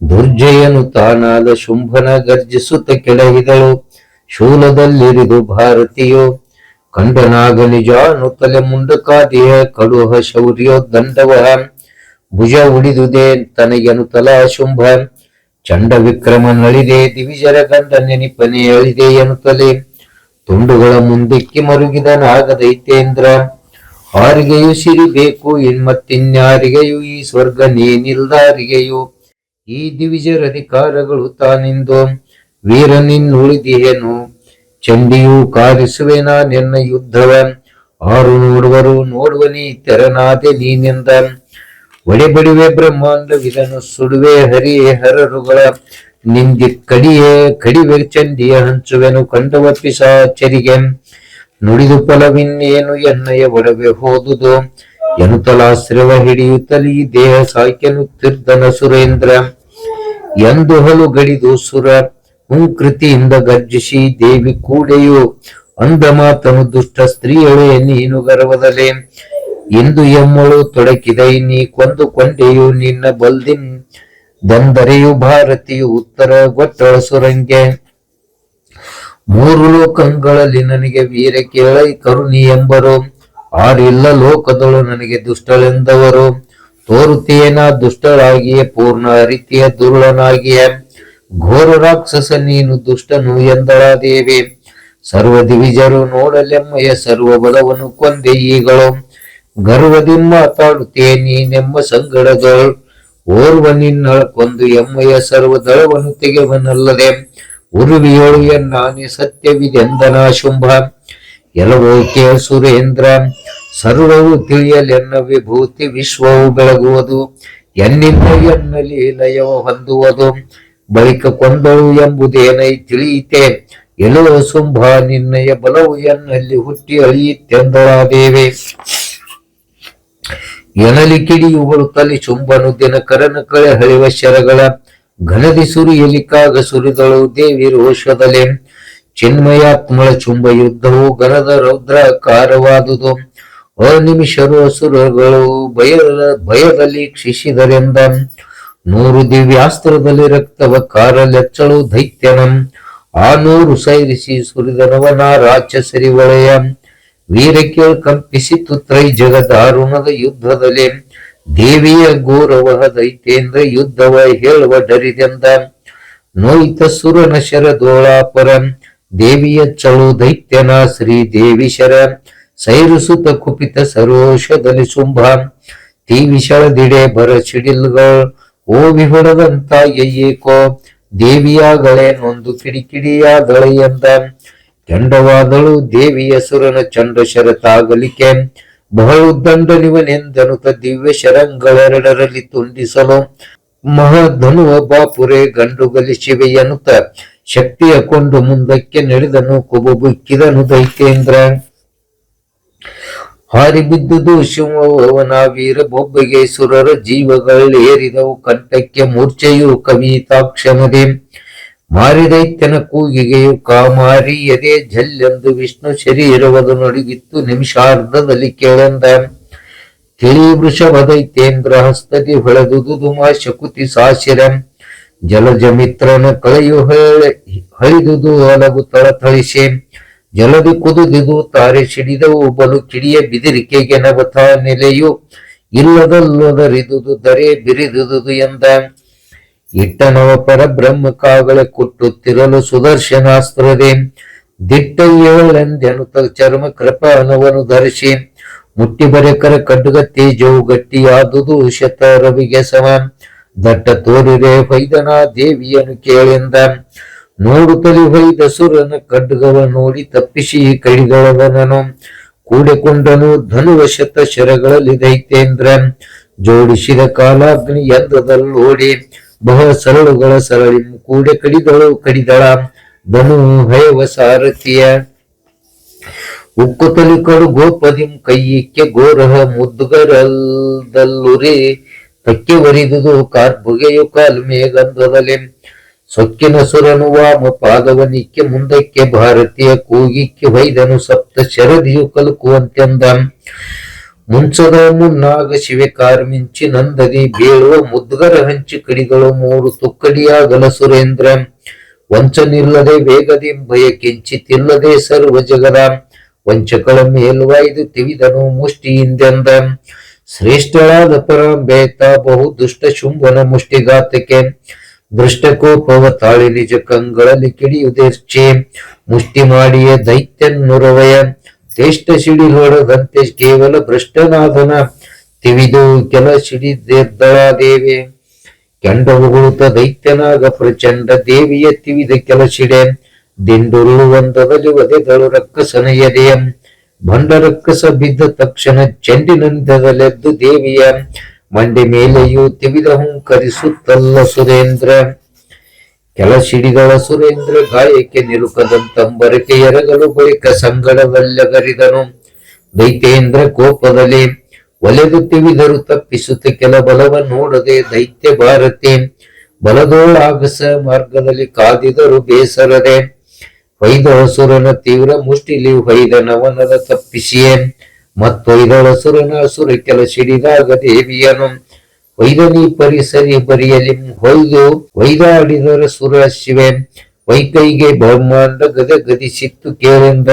Speaker 1: ದುರ್ಜಯನು ತಾನಾದ ಶುಂಭನ ಗರ್ಜಿಸುತ್ತ ಕೆಳಗಿದಳು. ಶೂಲದಲ್ಲಿರಿದು ಭಾರತಿಯು ಕಂಡನಾಗ ನಿಜಾನು ತಲೆ ಮುಂಡಕಾದಿಯ ಕಡುಹ ಶೌರ್ಯೋದಂಡವ ಭುಜ ಉಡಿದುದೇ ತನಗೆನುತಲ ಶುಂಭ ಚಂಡ ವಿಕ್ರಮ ನಳಿದೆ ದಿವಿಜರ ಗಂಡ ನೆನಿಪನೆ ಅಳಿದೆ ಎನ್ನುತ್ತಲೇ ತುಂಡುಗಳ ಮುಂದಿಕ್ಕಿ ಮರುಗಿದ ನಾಗದೈತೇಂದ್ರ. ಆರಿಗೆಯು ಸಿರಿಬೇಕು ಮತ್ತಿನ್ಯಾರಿಗೆಯು ಈ ಸ್ವರ್ಗ ನೀನಿಲ್ದಾರಿಗೆಯು ಈ ದಿವಿಜರ ಅಧಿಕಾರಗಳು ತಾನಿಂದು ವೀರ ನಿನ್ನುಳಿದಿಯೇನು ಚಂಡಿಯು ಕಾರಿಸುವೆನ ನಿನ್ನ ಯುದ್ಧವ ಆರು ನೋಡುವರು ನೋಡುವನಿ ತೆರನಾದೆ ನೀನಿಂದ ಒಡೆಬಡಿವೆ ಬ್ರಹ್ಮಾಂಡವಿದನು ಸುಡುವೆ ಹರಿಹರರುಗಳ ನಿಂದಿ ಕಡಿವೆ ಚಂಡಿಯ ಹಂಚುವೆನು ಕಂಡವ ಪಿಸಾಚರಿಗೆ ನುಡಿದು ಫಲವಿನ್ನೇನು ಎನ್ನಯ ಒಡವೆ ಹೋದುದು ಎನ್ನುತ್ತಲಾಶ್ರವ ಹಿಡಿಯುತ್ತಲೀ ದೇಹ ಸಾಕ್ಯನುತ್ತಿರ್ದನ ಸುರೇಂದ್ರ ಎಂದು ಹಲು ಗಡಿದು ಸುರ ಹುಂಕೃತಿಯಿಂದ ಗರ್ಜಿಸಿ ದೇವಿ ಕೂಡೆಯು ಅಂದ ಮಾತನು ದುಷ್ಟ ಸ್ತ್ರೀಯಳೇ ನೀನು ಗರ್ವದಲೇ ಇಂದು ಎಮ್ಮಳು ತೊಡಕಿದೈ ನೀ ಕೊಂದುಕೊಂಡೆಯು ನಿನ್ನ ಬಲ್ದಿನ್ ದಂದರೆಯು ಭಾರತಿಯು ಉತ್ತರ ಗೊಟ್ಟಳ ಸುರಂಗೆ. 3 ಲೋಕಗಳಲ್ಲಿ ನನಗೆ ವೀರ ಕೇಳೈ ಕರುಣಿ ಎಂಬರು ಆರಿಲ್ಲ ಲೋಕದಳು ನನಗೆ ದುಷ್ಟಳೆಂದವರು ತೋರುತ್ತೇನ ದುಷ್ಟರಾಗಿಯೇ ಪೂರ್ಣ ಅರಿತಿಯ ದುರುಳನಾಗಿಯ ಘೋರ ರಾಕ್ಷಸ ನೀನು ದುಷ್ಟನು ಎಂದಳ ದೇವಿ. ಸರ್ವ ದಿವಿಜರು ನೋಡಲೆಮ್ಮಯ ಸರ್ವ ಬಲವನ್ನು ಕೊಂದೆ ಈಗಳು ಗರ್ವದಿ ಮಾತಾಡುತ್ತೇ ನೀನೆಮ್ಮ ಸಂಗಡದಳು ಓರ್ವ ನಿನ್ನಳ ಕೊಂದು ಎಮ್ಮಯ ಸರ್ವ ದಳವನ್ನು ತೆಗೆವನಲ್ಲದೆ ಉರುವಿಯೋಳು ಎನ್ನಾನೆ ಸತ್ಯವಿದೆಂದನ ಶುಂಭ. ಎಲ್ಲವೋಕೆ ಸುರೇಂದ್ರ ಸರ್ವವು ತಿಳಿಯಲೆನ್ನ ವಿಭೂತಿ ವಿಶ್ವವು ಬೆಳಗುವುದು ಎನ್ನಿಂದ ಎನ್ನಲಿ ಲಯವ ಹೊಂದುವುದು ಬಳಿಕ ಕೊಂದಳು ಎಂಬುದೇನೈ ತಿಳಿಯಿತೆ ಎಲ್ಲೋ ಶುಂಭ ನಿನ್ನಯ ಬಲವು ಎನ್ನಲ್ಲಿ ಹುಟ್ಟಿ ಅಳಿಯಿತೆಂದಳಾದೇವೆ. ಎನಲಿ ಕಿಡಿಯುಗಳು ತಲೆ ಶುಂಭನು ದಿನಕರನ ಕಳೆ ಹಳಿವ ಶರಗಳ ಘನದಿ ಸುರಿಯಲಿಕ್ಕಾಗ ಸುರಿದಳು ದೇವಿ ರೋಷದಲೆ ಚಿನ್ಮಯಾತ್ಮಳ ಚುಂಬ ಯುದ್ಧವು ಗನದ ರೌದ್ರಕಾರವಾದುದು ಅನಿಮಿಷರು ಅಸುರಗಳು ಭಯದಲ್ಲಿ ಕ್ಷಿಸಿದರೆಂದ 100 ದಿವ್ಯಾಸ್ತ್ರದಲ್ಲಿ ರಕ್ತವ ಕಾರಲೆಚ್ಚಳು ದೈತ್ಯನಂ ಆ 100 ಸೈರಿಸಿ ಸುರಿದನವನ ರಾಕ್ಷಸರಿ ಒಳೆಯ ವೀರಕ್ಕೆ ಕಂಪಿಸಿತು ತ್ರೈ ಜಗದಾರುಣದ ಯುದ್ಧದಲ್ಲಿ ದೇವಿಯ ಗೌರವ ದೈತೇಂದ್ರ ಯುದ್ಧವ ಹೇಳುವ ಡರಿದೆಂದ ನೋಯಿತ ಸುರನ ಶರದೋಳಾಪರ ದೇವಿಯ ಚಳು ದೈತ್ಯನ ಶ್ರೀ ದೇವಿ ಶರ ಸೈರಿಸುತ್ತ ಕುಪಿತ ಸರೋಷದಲ್ಲಿ ಶುಂಭ ತೀವಿಷಳದಿಡೆ ಬರ ಸಿಡಿಲ್ಗಳು ಓ ವಿಹೊಡದಂತ ಏಕೋ ದೇವಿಯಾಗಳೆ ನೊಂದು ಕಿಡಿಕಿಡಿಯಾದಳೆ ಎಂದ ಚಂಡವಾದಳು ದೇವಿಯ ಸುರನ ಚಂಡ ಶರತಾಗಲಿಕೆ ಬಹಳು ದಂಡನಿವನೆಂದನುತ ದಿವ್ಯ ಶರಂಗಳೆರಡರಲ್ಲಿ ತುಂಡಿಸಲು ಮಹಧನುವ ಬಾಪುರೆ ಗಂಡು ಗಲಿಸಿವೆ ಎನ್ನುತ್ತ ಶಕ್ತಿಯ ಕೊಂಡು ಮುಂದಕ್ಕೆ ನಡೆದನು ಕುಬುಕ್ಕಿದನು ದೈತೇಂದ್ರ. ಹಾರಿ ಬಿದ್ದುದು ಶಿವನ ವೀರ ಬೊಬ್ಬೆಗೆ ಸುರರ ಜೀವಗಳೇರಿದವು ಕಂಠಕ್ಕೆ ಮೂರ್ಛೆಯು ಕವಿತಾಕ್ಷಮದೆ ಮಾರಿದೈತ್ಯನ ಕೂಗಿಗೆಯು ಕಾಮಾರಿ ಎದೆ ಝಲ್ಲೆಂದು ವಿಷ್ಣು ಶರೀರವದು ನಡುಗಿತ್ತು ನಿಮಿಷಾರ್ಧದಲ್ಲಿ ಕೇಳೆಂದ ತಿಳಿ ವೃಷಭ ದೈತೇಂದ್ರ ಹಸ್ತದಿ ಹೊಳೆದುದು ಮಾ ಶಕುತಿ ಸಾಶಿರ ಜಲಜ ಮಿತ್ರನ ಕಳೆಯು ಹಳಿದುದು ಅಲಗು ತಳತಳಿಸೆ ಜಲದಿ ಕುದುದಿದು ತಾರೆ ಸಿಡಿದವು ಬಲು ಕಿಡಿಯ ಬಿದಿರಿಕೆಗೆ ನವಥ ನೆಲೆಯು ಇಲ್ಲದಲ್ಲದರಿದುದು ದರೆ ಬಿರಿದುದು ಎಂದ ಇಟ್ಟನವ ಪರಬ್ರಹ್ಮ ಕಾಗಳ ಕೊಟ್ಟುತ್ತಿರಲು ಸುದರ್ಶನಾಸ್ತ್ರದೆ ದಿಟ್ಟ ಏಳೆಂದೆನುತ ಚರ್ಮ ಕೃಪಾನವನು ಧರಿಸಿ ಮುಟ್ಟಿ ಬರೆಕರ ಖಡ್ಗ ತೇಜವು ಗಟ್ಟಿಯಾದುದು ಶತರವಿಗೆ ಸಮ ದಟ್ಟ ತೋರಿರೆ ಹೊಯ್ದನ ದೇವಿಯನ್ನು ಕೇಳೆಂದ ನೋಡುತ್ತಲಿ ಹೊಯ್ದ ಸುರನ ಖಡ್ಗವ ನೋಡಿ ತಪ್ಪಿಸಿ ಕಡಿದೊಳವನನು ಕೂಡಿಕೊಂಡನು ಧನುವ ಶತ ಶರಗಳಲ್ಲಿ ದೈತೇಂದ್ರ ಜೋಡಿಸಿದ ಕಾಲಾಗ್ನಿ ಯಂತ್ರದಲ್ಲೋಡಿ ಬಹಳ ಸರಳುಗಳ ಸರಳಿ ಕೂಡೆ ಕಡಿದಳ ಧನು ಭಯವ ಸಾರಥಿಯ ಉಕ್ಕುತಲಿ ಕಡು ಗೋಪದಿಂ ಕೈಯಿಕ್ಕೆ ಗೋರಹ ಮುದ್ದುಗರಲ್ದಲ್ಲುರಿ ತಕ್ಕೆ ಒರಿದುದು ಕಾರ್ಬುಗೆಯು ಕಾಲ್ಮೇಗಂಧದಲ್ಲಿ ಸೊಕ್ಕಿನ ಸುರನು ವಾಮ ಪಾದವನಿಕ್ಕೆ ಮುಂದಕ್ಕೆ ಭಾರತೀಯ ಕೂಗಿಕ್ಕೆ ಹೊಯ್ದನು ಸಪ್ತ ಶರದಿಯು ಕಲುಕುವಂತೆಂದ ಮುಂಚದ ಮುನ್ನಾಗ ಶಿವೆ ಕಾರ್ಮಿಂಚಿ ನಂದದಿ ಬೀಳುವ ಮುದ್ಗರ ಹಂಚಿ ಕಡಿಗಳು ಮೂರು ತುಕ್ಕಡಿಯಾಗಲ ಸುರೇಂದ್ರ ವಂಚನಿಲ್ಲದೆ ವೇಗದಿ ಭಯ ಕಿಂಚಿತಿಲ್ಲದೆ ಸರ್ವ ಜಗದ ವಂಚಕಳ ಮೇಲ್ವಾಯ್ದು ತಿವಿದನು ಮುಷ್ಟಿಯಿಂದೆಂದ ಶ್ರೇಷ್ಠಳಾದ ಪರಾಂಬೇತ ಬಹು ದುಷ್ಟ ಶುಂಭನ ಮುಷ್ಟಿಘಾತಕ್ಕೆ ದೃಷ್ಟಕೋಪವ ತಾಳಿ ನಿಜ ಕಂಗಳಲ್ಲಿ ಕಿಡಿಯುದೆರ್ಚೆ ಮುಷ್ಟಿ ಮಾಡಿಯ ದೈತ್ಯನ್ನುರವಯ ಚೇಷ್ಟ ಸಿಡಿಲೊಡದಂತೆ ಕೇವಲ ಭ್ರಷ್ಟನಾದನ ತಿವಿದು ಕೆಲ ಸಿಡಿದೆದ್ದಳಾದೇವೆ ಕೆಂಡವುಗುಳುತ್ತ ದೈತ್ಯನಾಗ ಪ್ರಚಂಡ ದೇವಿಯ ತಿವಿದ ಕೆಲ ಸಿಡೆ ದಿಂಡುರುಳುವಂದದಲ್ಲಿ ಒದೆದಳು ರಕ್ಕಸನ ಎದೆಯ ಭಂಡ ರಕ್ಕಸ ಬಿದ್ದ ತಕ್ಷಣ ಚೆಂಡಿನಿಂದಲೆದ್ದು ದೇವಿಯ ಮಂಡೆ ಮೇಲೆಯೂ ತಿವಿದ ಹುಂಕರಿಸುತ್ತಲ್ಲ ಸುರೇಂದ್ರ ಕೆಲ ಸಿಡಿಗಳ ಸುರೇಂದ್ರ ಗಾಯಕ್ಕೆ ನಿಲುಕದಂತಂಬರಕೆ ಎರಗಲು ಬಳಿಕ ಸಂಗಡದಲ್ಲಗರಿದನು ದೈತ್ಯೇಂದ್ರ ಕೋಪದಲ್ಲಿ ಒಲೆದು ತಿವಿದರು ತಪ್ಪಿಸುತ್ತ ಕೆಲ ಬಲವ ನೋಡದೆ ದೈತ್ಯ ಭಾರತಿ ಬಲದೋಳಾಗಸ ಮಾರ್ಗದಲ್ಲಿ ಕಾದಿದರು ಬೇಸರದೆ ಹೊಯ್ದಳಸುರನ ತೀವ್ರ ಮುಷ್ಟಿಲಿ ಹೊಯ್ದನವನದ ತಪ್ಪಿಸಿಯೇ ಮತ್ತೊಯ್ದಳ ಸುರನ ಸುರ ಕೆಲ ಸಿಡಿದಾಗ ದೇವಿಯನು ವೈದನಿ ಪರಿಸರಿ ಬರಿಯಲಿ ಹೊಯ್ದಾಡಿದರ ಸುರ ಶಿವೆ ವೈಕೈಗೆ ಬ್ರಹ್ಮಾಂಡ ಗದಿಸಿತ್ತು ಕೇಳೆಂದ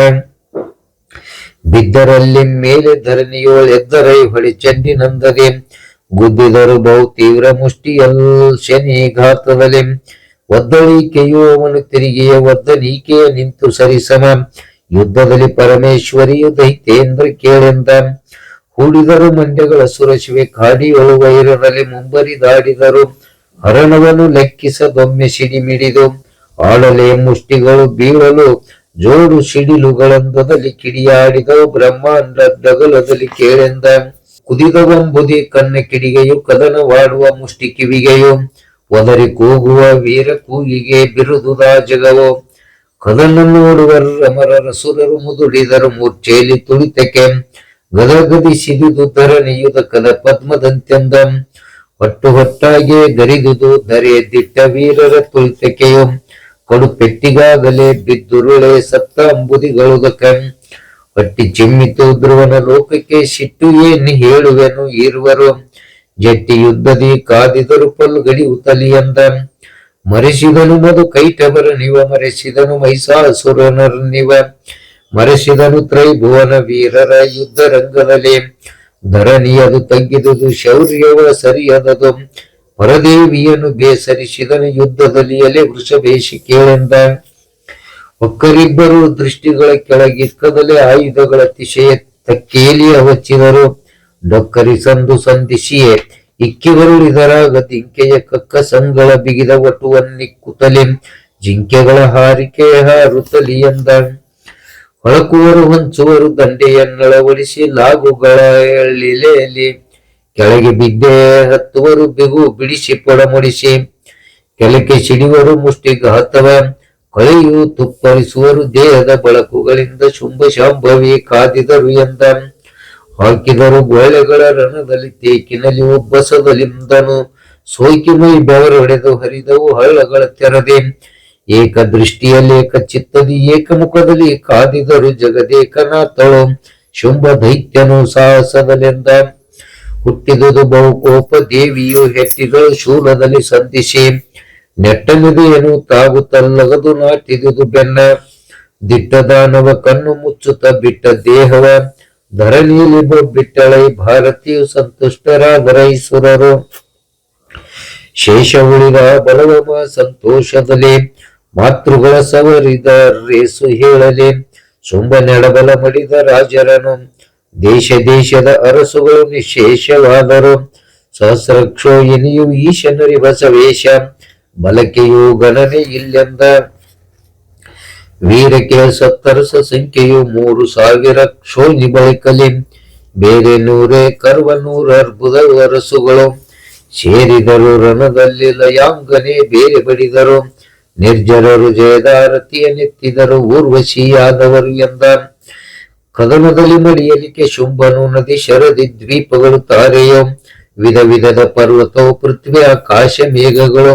Speaker 1: ಬಿದ್ದರಲ್ಲಿ ಮೇಲೆ ಧರಣಿಯೋಳೆದ್ದರೈ ಹೊಳಿ ಚಂಡಿನಂದದೆ ಗುದ್ದಿದರು ಬಹು ತೀವ್ರ ಮುಷ್ಟಿಯಲ್ ಶನಿಘಾತದಲ್ಲಿ ಒದ್ದಳಿಕೆಯು ಅವನು ತಿರುಗಿಯ ಒದ್ದನೀಕೆಯ ನಿಂತು ಸರಿಸಮ ಯುದ್ಧದಲ್ಲಿ ಪರಮೇಶ್ವರಿಯು ದೈತ್ಯೇಂದ್ರ ಕೇಳೆಂದ ಹೂಡಿದರು ಮಂಡ್ಯಗಳ ಸುರಶಿವೆ ಕಾಡಿಯೊಳು ವೈರದಲ್ಲಿ ಮುಂಬರಿದಾಡಿದರು ಹರಣವನ್ನು ಲೆಕ್ಕಿಸದೊಮ್ಮೆ ಸಿಡಿಮಿಡಿದು ಆಳಲೆ ಮುಷ್ಟಿಗಳು ಬೀಳಲು ಜೋಡು ಸಿಡಿಲುಗಳಂದದಲ್ಲಿ ಕಿಡಿಯಾಡಿದವು ಬ್ರಹ್ಮಾಂಡ ಡಗಲದಲ್ಲಿ ಕೇಳೆಂದ ಕುದಿದವಂಬುದಿ ಕನ್ನ ಕಿಡಿಗೆಯು ಕದನವಾಡುವ ಮುಷ್ಟಿ ಕಿವಿಗೆಯು ಒದರಿ ಕೂಗುವ ವೀರ ಕೂಗಿಗೆ ಬಿರುದುದ ಜಗವು ಕದನ ನೋಡುವರು ಅಮರರ ಸುರರು ಮುದುಡಿದರು ಮೂರ್ಛೆಯಲ್ಲಿ ತುಳಿತಕ್ಕೆ ಗದಗದಿ ಸಿಡಿದು ಧರಣಿಯುದ ಕದ ಪದ್ಮದಂತೆಂದ ಹೊಟ್ಟು ಹೊಟ್ಟಾಗಿ ಗರಿದುದು ಧರೆ ದಿಟ್ಟ ವೀರರ ತುಳಿತಕೆಯು ಕಡು ಪೆಟ್ಟಿಗಾಗಲೇ ಬಿದ್ದುರುಳೆ ಸತ್ತ ಅಂಬುದಿಗಳುದಕ ಹೊಟ್ಟಿ ಚಿಮ್ಮಿತು ಧ್ರುವನ ಲೋಕಕ್ಕೆ ಸಿಟ್ಟು ಏನು ಹೇಳುವೆನು ಇರುವರು ಜಟ್ಟಿ ಯುದ್ಧದಿ ಕಾದಿದರು ಪಲ್ಗಡಿ ಉತಲಿಯಂದ ಮರೆಸಿದನು ಮಧು ಕೈಟಬರ ನಿವ ಮರೆಸಿದನು ಮಹಿಷಾಸುರನರ ನಿವ ಮರೆಸಿದನು ತ್ರೈಭುವನ ವೀರರ ಯುದ್ಧ ರಂಗದಲ್ಲಿ ಧರಣಿಯದು ತಗ್ಗಿದುದು ಶೌರ್ಯವ ಸರಿಯದದು ಪರದೇವಿಯನ್ನು ಬೇಸರಿಸಿದನು ಯುದ್ಧದಲ್ಲಿ ಎಲೆ ವೃಷಭೇಶಿ ಕೇಳೆಂದ ಒಕ್ಕರಿಬ್ಬರು ದೃಷ್ಟಿಗಳ ಕೆಳಗಿಕ್ಕದಲೇ ಆಯುಧಗಳ ತಿಶಯ ತಕ್ಕೇಲಿಯ ಹೊಚ್ಚಿದರು ಡೊಕ್ಕರಿ ಸಂದು ಸಂಧಿಸಿಯೇ ಇಕ್ಕಿವರುಳಿದರಾಗ ಜಿಂಕೆಯ ಕಕ್ಕ ಸಂಗಳ ಬಿಗಿದ ಒಟುವನ್ನಿಕ್ಕುತ್ತಲೆ ಜಿಂಕೆಗಳ ಹಾರಿಕೆ ಹಾರುತ್ತಲಿ ಎಂದ ಹೊಳಕುವರು ಹೊಂಚುವರು ದಂಡೆಯನ್ನಳವಡಿಸಿ ಲಾಗುಗಳ ಎಳ್ಳಿಲೆಯಲ್ಲಿ ಕೆಳಗೆ ಬಿದ್ದೆ ಹತ್ತುವರು ಬಿಗು ಬಿಡಿಸಿ ಪೊಡಮುಡಿಸಿ ಕೆಲಕ್ಕೆ ಸಿಡಿವರು ಮುಷ್ಟಿಘಾತವ ಕೊಳೆಯು ತುಪ್ಪರಿಸುವರು ದೇಹದ ಬಳಕುಗಳಿಂದ ಶುಂಭ ಶಾಂಭವಿ ಕಾದಿದರು ಎಂದ ಹಾಕಿದರು ಗೋಳೆಗಳ ರಣದಲ್ಲಿ ತೇಕಿನಲ್ಲಿ ಒಬ್ಬಸದಲಿಂದನು ಸೋಕಿ ಮೈ ಬೆವರೊಡೆದು ಹರಿದವು ಹಳ್ಳಗಳ ತೆರದೆ ಏಕ ದೃಷ್ಟಿಯಲ್ಲಿ ಏಕ ಚಿತ್ತದಿ ಏಕಮುಖದಲ್ಲಿ ಕಾದಿದರು ಜಗದೇಕನಾಥಳು ಶುಂಭ ದೈತ್ಯನು ಸಾಹಸದಲೆಂದ ಹುಟ್ಟಿದುದು ಬಹುಕೋಪ ದೇವಿಯು ಹೆಟ್ಟಿದಳು ಶೂಲದಲ್ಲಿ ಸಂಧಿಸಿ ನೆಟ್ಟನಿದೆಯನು ತಾಗುತ್ತಲ್ಲಗದು ನಾಟಿದುದು ಬೆನ್ನ ದಿಟ್ಟದಾನವ ಕಣ್ಣು ಮುಚ್ಚುತ್ತ ಬಿಟ್ಟ ದೇಹವ ಧರಣಿಯಲ್ಲಿ ಬಿಟ್ಟಳೈ ಭಾರತೀಯು ಸಂತುಷ್ಟರಾದರೈಸುರರು. ಶೇಷ ಉಳಿದ ಬಲವಮ ಸಂತೋಷದಲ್ಲಿ ಮಾತೃಗಳ ಸವರಿದ ರೇಸು ಹೇಳಲಿ. ಶುಂಭ ನೆಡಬಲ ಮಡಿದ ರಾಜರನು ದೇಶ ದೇಶದ ಅರಸುಗಳು ನಿಶೇಷವಾದರು. ಸಹಸ್ರಕ್ಷೋ ಎನಿಯು ಈಶನರಿ ಬಸವೇಶ ಬಲಕೆಯು ಗಣನೆ ಇಲ್ಲೆಂದ. ವೀರಕ್ಕೆ ಸತ್ತರಸ ಸಂಖ್ಯೆಯು 3,000 ಕ್ಷೋಣಿ ಬಳಿಕಲಿ. ಬೇರೆ ನೂರೇ ಕರ್ವ 100 ಅರ್ಬುದ ಅರಸುಗಳು ಸೇರಿದರು ರಣದಲ್ಲಿ ಲಯಾಂಗನೆ ಬೇರೆ ಬಡಿದರು. ನಿರ್ಜರರು ಜಯದಾರತಿಯ ನೆತ್ತಿದರು ಊರ್ವಶಿಯಾದವರು ಎಂದ. ಕದನದಲ್ಲಿ ಮಡಿಯಲಿಕ್ಕೆ ಶುಂಭನು ನದಿ ಶರದಿ ದ್ವೀಪಗಳು ತಾರೆಯೋ ವಿಧ ವಿಧದ ಪರ್ವತವು ಪೃಥ್ವಿ ಆಕಾಶ ಮೇಘಗಳು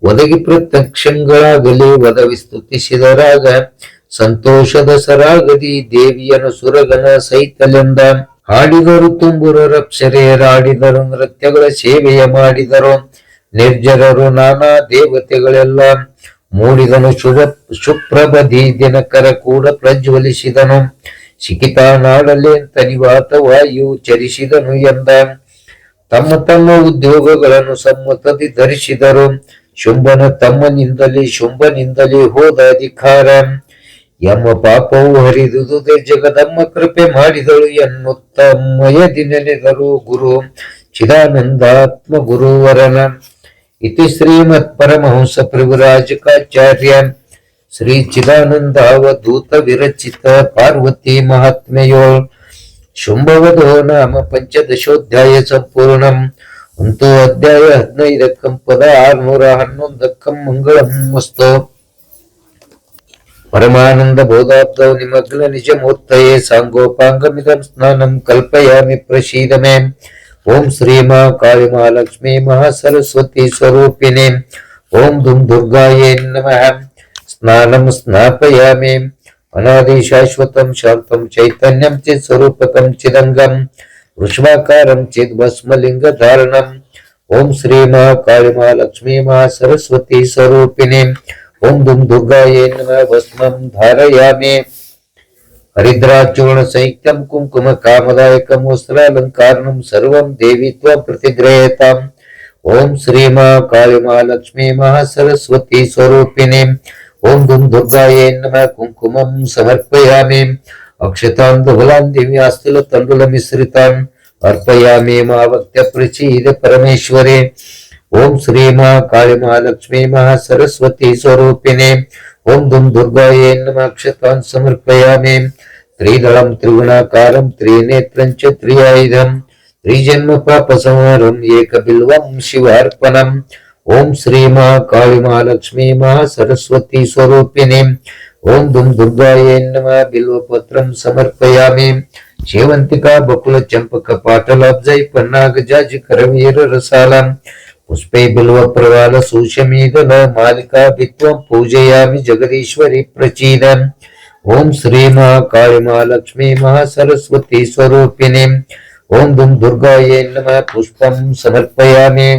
Speaker 1: ಒದಗಿ ಪ್ರತ್ಯಕ್ಷಗಳಾಗಲಿ ಒದವಿ ಸ್ತುತಿಸಿದರಾಗ ಸಂತೋಷದ ಸರಾಗದಿ ದೇವಿಯನು ಸುರಗಣ ಸೈತಲೆಂದ. ಹಾಡಿದರು ತುಂಬುರರಪ್ಸರೆಯರಾಡಿದರು ನೃತ್ಯಗಳ ಸೇವೆಯ ಮಾಡಿದರು. ನಿರ್ಜರರು ನಾನಾ ದೇವತೆಗಳೆಲ್ಲ ಮೂಡಿದನು ಶುಪ್ರಬಧಿ ದಿನಕರ ಕೂಡ ಪ್ರಜ್ವಲಿಸಿದನು. ಶಿಖಿತಾ ನಾಡಲೆ ತನಿವಾತ ವಾಯು ಚರಿಸಿದನು ಎಂದ. ತಮ್ಮ ತಮ್ಮ ಉದ್ಯೋಗಗಳನ್ನು ಸಮ್ಮತದಿ ಧರಿಸಿದರು. ಶುಂಭನಿಂದಲೇ ಹೋದ ಅಧಿಕಾರ. ಎಮ್ಮ ಪಾಪವು ಹರಿದುದು ಜಗದಮ್ಮ ಕೃಪೆ ಮಾಡಿದಳು ಎನ್ನುತ್ತಮ್ಮಯದಿ ನೆನೆದರು ಗುರು ಚಿದಾನಂದಾತ್ಮ ಗುರುವರನ. ಇತಿ ಶ್ರೀಮತ್ ಪರಮಹಂಸ ಪ್ರಭುರಾಜಕಾಚಾರ್ಯ ಶ್ರೀ ಚಿದಾನಂದಾವಧೂತ ವಿರಚಿತ ಪಾರ್ವತಿ ಮಹಾತ್ಮೆಯೋಳ್ ಶುಂಭವಧೋ ನಾಮ ಪಂಚದಶೋಧ್ಯಾಯ ಸಂಪೂರ್ಣಂ. ಅಂತೂ ಅಧ್ಯಾಯ 15 ಪದ 611 ಮಂಗಳಂ ವಸ್ತು. ಪರಮಾನಂದ ಬೋಧಾಬ್ದೌ ನಿಮಗ್ನ ನಿಜ ಮೂರ್ತಯೇ ಸಾಂಗೋಪಾಂಗಮಿದಂ ಸ್ನಾನಂ ಕಲ್ಪಯಾಮಿ ಪ್ರಸೀದ ಮೇ. ಓಂ ಶ್ರೀ ಮಾ ಕಾಳಿ ಮಹಾಲಕ್ಷ್ಮೀ ಮಹಾಸರಸ್ವತಿ ಸ್ವರೂಪಿಣಿ. ಓಂ ದುಂ ದುರ್ಗಾಯೇ ನಮಃ. ಸ್ನಾನಂ ಸ್ನಾಪಯಾಮಿ. ಅನಾದಿ ಶಾಶ್ವತಂ ಶಾಂತಂ ಚೈತನ್ಯಂ ಚಿತ್ ಸ್ವರೂಪಕಂ ಚಿದಂಗಂ ವೃಷಭಾಕಾರಂ ಚಿದ್ ಭಸ್ಮಲಿಂಗ ಧಾರಣಂ. ಓಂ ಶ್ರೀ ಮಾ ಕಾಳಿ ಮಹಾಲಕ್ಷ್ಮೀ ಮಹಾಸರಸ್ವತಿ ಸ್ವರೂಪಿಣಿ. ಓಂ ದುಂ ದುರ್ಗಾಯೇ ನಮಃ. ಭಸ್ಮಂ ಧಾರಯಾಮಿ. ಹರಿದ್ರಾಚೂರ್ಣ ಸೈಕ್ಯಂ ಕುಂಕುಮ ಕಾಮದಾಯಕಂ ವಸ್ತ್ರಾಲಂಕಾರಣಂ ಸರ್ವಂ ದೇವಿ ತ್ವಂ ಪ್ರತಿಗೃಹ್ಯತಾಂ. ಓಂ ಶ್ರೀ ಮಾ ಕಾಳಿ ಮಹಾಲಕ್ಷ್ಮೀ ಮಹಾಸರಸ್ವತಿ ಸ್ವರೂಪಿಣಿ. ಓಂ ದುಂ ದುರ್ಗಾಯೇ ನಮಃ. ಕುಂಕುಮಂ ಸಮರ್ಪಯಾಮಿ. ಅಕ್ಷತಾನ್ ಧೂಲಾನ್ ದಿವ್ಯಾಸ್ತುಲ ತಂಡುಲ ಮಿಶ್ರಿತಾನ್ ಅರ್ಪಯಾಮಿ. ಮಾವಕ್ತ್ಯ ಪ್ರಚೀದ ಪರಮೇಶ್ವರೇ. ಓಂ ಶ್ರೀ ಮಾ ಕಾಳಿ ಮಹಾಲಕ್ಷ್ಮೀ ಮಹಾಸರಸ್ವತಿ ಸ್ವರೂಪಿಣಿ. ಓಂ ದುಂ ದುರ್ಗಾಯೇ ನಮಃ. ಅಕ್ಷತಾನ್ ಸಮರ್ಪಯಾಮಿ. ತ್ರಿದಳಂ ತ್ರಿಗುಣಾಕಾರಂ ತ್ರಿನೇತ್ರಂ ಚ ತ್ರಿಯಾಯುಧಂ ತ್ರಿಜನ್ಮ ಪಾಪ ಸಂಹಾರಂ ಏಕಬಿಲ್ವಂ ಶಿವಾರ್ಪಣಂ. ಓಂ ಶ್ರೀ ಮಾ ಕಾಳಿ ಮಹಾಲಕ್ಷ್ಮೀ ಮಹಾಸರಸ್ವತಿ ಸ್ವರೂಪಿಣಿ. ಓಂ ದುಂ ದುರ್ಗಾಯೇ ನಮಃ. ಬಿಲ್ವಪತ್ರಂ ಸಮರ್ಪಯಾಮಿ. ಸೇವಂತಿಕಾ ಬಕುಳ ಚಂಪಕ ಪಾಟಲಾಬ್ಜೈ ಪನ್ನಾಗ ಜಾಜಿ ಕರವೀರ ರಸಾಲಂ ಪುಷ್ಪೈ ಬಿಲ್ವ ಪ್ರವಾಲ ಸೂಷಮೀದಲ ಮಾಲಿಕಾ ಬಿತ್ವಂ ಪೂಜಯಾಮಿ ಜಗದೀಶ್ವರಿ ಪ್ರಚೀದ. ಓಂ ಶ್ರೀ ಮಾ ಕಾಳಿ ಮಹಾಲಕ್ಷ್ಮೀ ಮಹಾಸರಸ್ವತಿ ಸ್ವರೂಪಿಣಿ. ಓಂ ದುಂ ದುರ್ಗಾಯೇ ನಮಃ. ಪುಷ್ಪಂ ಸಮರ್ಪಯಾಮಿ.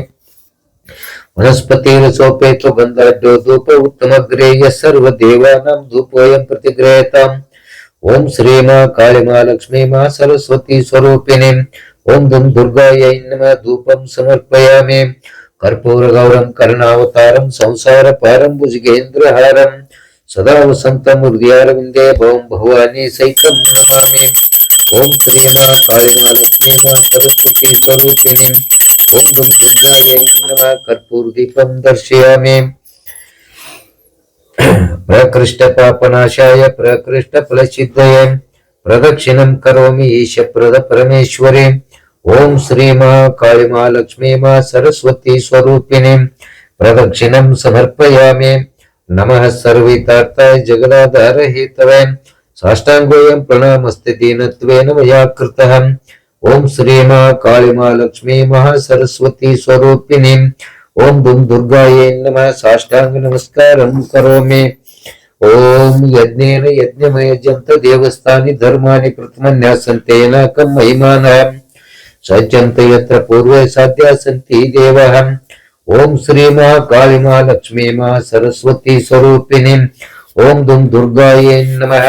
Speaker 1: ವನಸ್ಪತಿರಸೋಪೇತೋ ಗಂಧಾಢ್ಯೋ ಧೂಪ ಉತ್ತಮಗ್ರೇಯ ಸರ್ವದೇವಾನಾಂ ಧೂಪೋಯಂ ಪ್ರತಿಗೃಹ್ಯತಾಂ. ಓಂ ಶ್ರೀ ಮಾ ಕಾಳಿ ಮಹಾಲಕ್ಷ್ಮೀ ಮಹಾಸರಸ್ವತಿ ಸ್ವರೂಪಿಣಿ. ಓಂ ದುಂ ದುರ್ಗಾಯೈ ನಮಃ. ಧೂಪಂ ಸಮರ್ಪಯಾಮಿ. ಕರ್ಪೂರ ಗೌರಂ ಕರ್ಣಾವತಾರಂ ಸಂಸಾರ ಪಾರಂ ಭುಜಗೇಂದ್ರಹಾರಂ ಸದಾ ವಸಂತಂ ಹೃದಯಾರವಿಂದೇ ಭವಂ ಭವಾನಿ ಸೈಕಂ ನಮಾಮಿ. ಓಂ ಶ್ರೀ ಮಾ ಕಾಳಿ ಮಹಾಲಕ್ಷ್ಮೀ ಮಹಾಸರಸ್ವತಿ ಸ್ವರೂಪಿಣಿ. ಓಂ ದುಂ ದುರ್ಗಾಯೈ ನಮಃ. ಕರ್ಪೂರ ದೀಪಂ ದರ್ಶಯಾಮಿ. ಪ್ರಕೃಷ್ಟ ಪಾಪನಾಶಾಯ ಪ್ರಕೃಷ್ಟ ಫಲಸಿದ್ಧಯೇ ಪ್ರದಕ್ಷಿಣಂ ಕರೋಮಿ ಈಶಪ್ರದ ಪರಮೇಶ್ವರಿ. ಓಂ ಶ್ರೀ ಮಾ ಕಾಳಿ ಮಹಾಲಕ್ಷ್ಮೀ ಮಹಾಸರಸ್ವತಿ ಸ್ವರೂಪಿಣಿ. ಪ್ರದಕ್ಷಿಣಂ ಸಮರ್ಪಯಾಮಿ. ನಮಃ ಸರ್ವಿತಾರ್ಥಾಯ ಜಗದಾಧಾರ ಹೇತವೇ ಸಾಷ್ಟಾಂಗೋಯಂ ಪ್ರಣಾಮಸ್ತೆ ದೀನತ್ವೇನ ಮಯಾ ಕೃತಃ. ಓಂ ಶ್ರೀ ಮಾ ಕಾಳಿ ಮಹಾಲಕ್ಷ್ಮೀ ಮಹಾಸರಸ್ವತಿ ಸ್ವರೂಪಿಣಿ. ಓಂ ದುಂ ದುರ್ಗಾಯೇ ನಮಃ. ಸಾಷ್ಟಾಂಗ ನಮಸ್ಕಾರಂ ಕರೋಮಿ. ಓಂ ಯಜ್ಞೇನ ಯಜ್ಞಮಯ ಜಂತ ದೇವಸ್ಥಾನಿ ಧರ್ಮಾನಿ ಪ್ರಥಮನ್ಯಾಸಂತೆ ಏನಾಕಂ ಮಹಿಮಾನಃ ಸಜ್ಜಂತ ಯತ್ರ ಪೂರ್ವೇ ಸಾಧ್ಯ ಸಂತಿ ದೇವಃ. ಓಂ ಶ್ರೀ ಮಾ ಕಾಳಿ ಮಹಾಲಕ್ಷ್ಮೀ ಮಹಾಸರಸ್ವತಿ ಸ್ವರೂಪಿಣಿ. ಓಂ ದುಂ ದುರ್ಗಾಯೇ ನಮಃ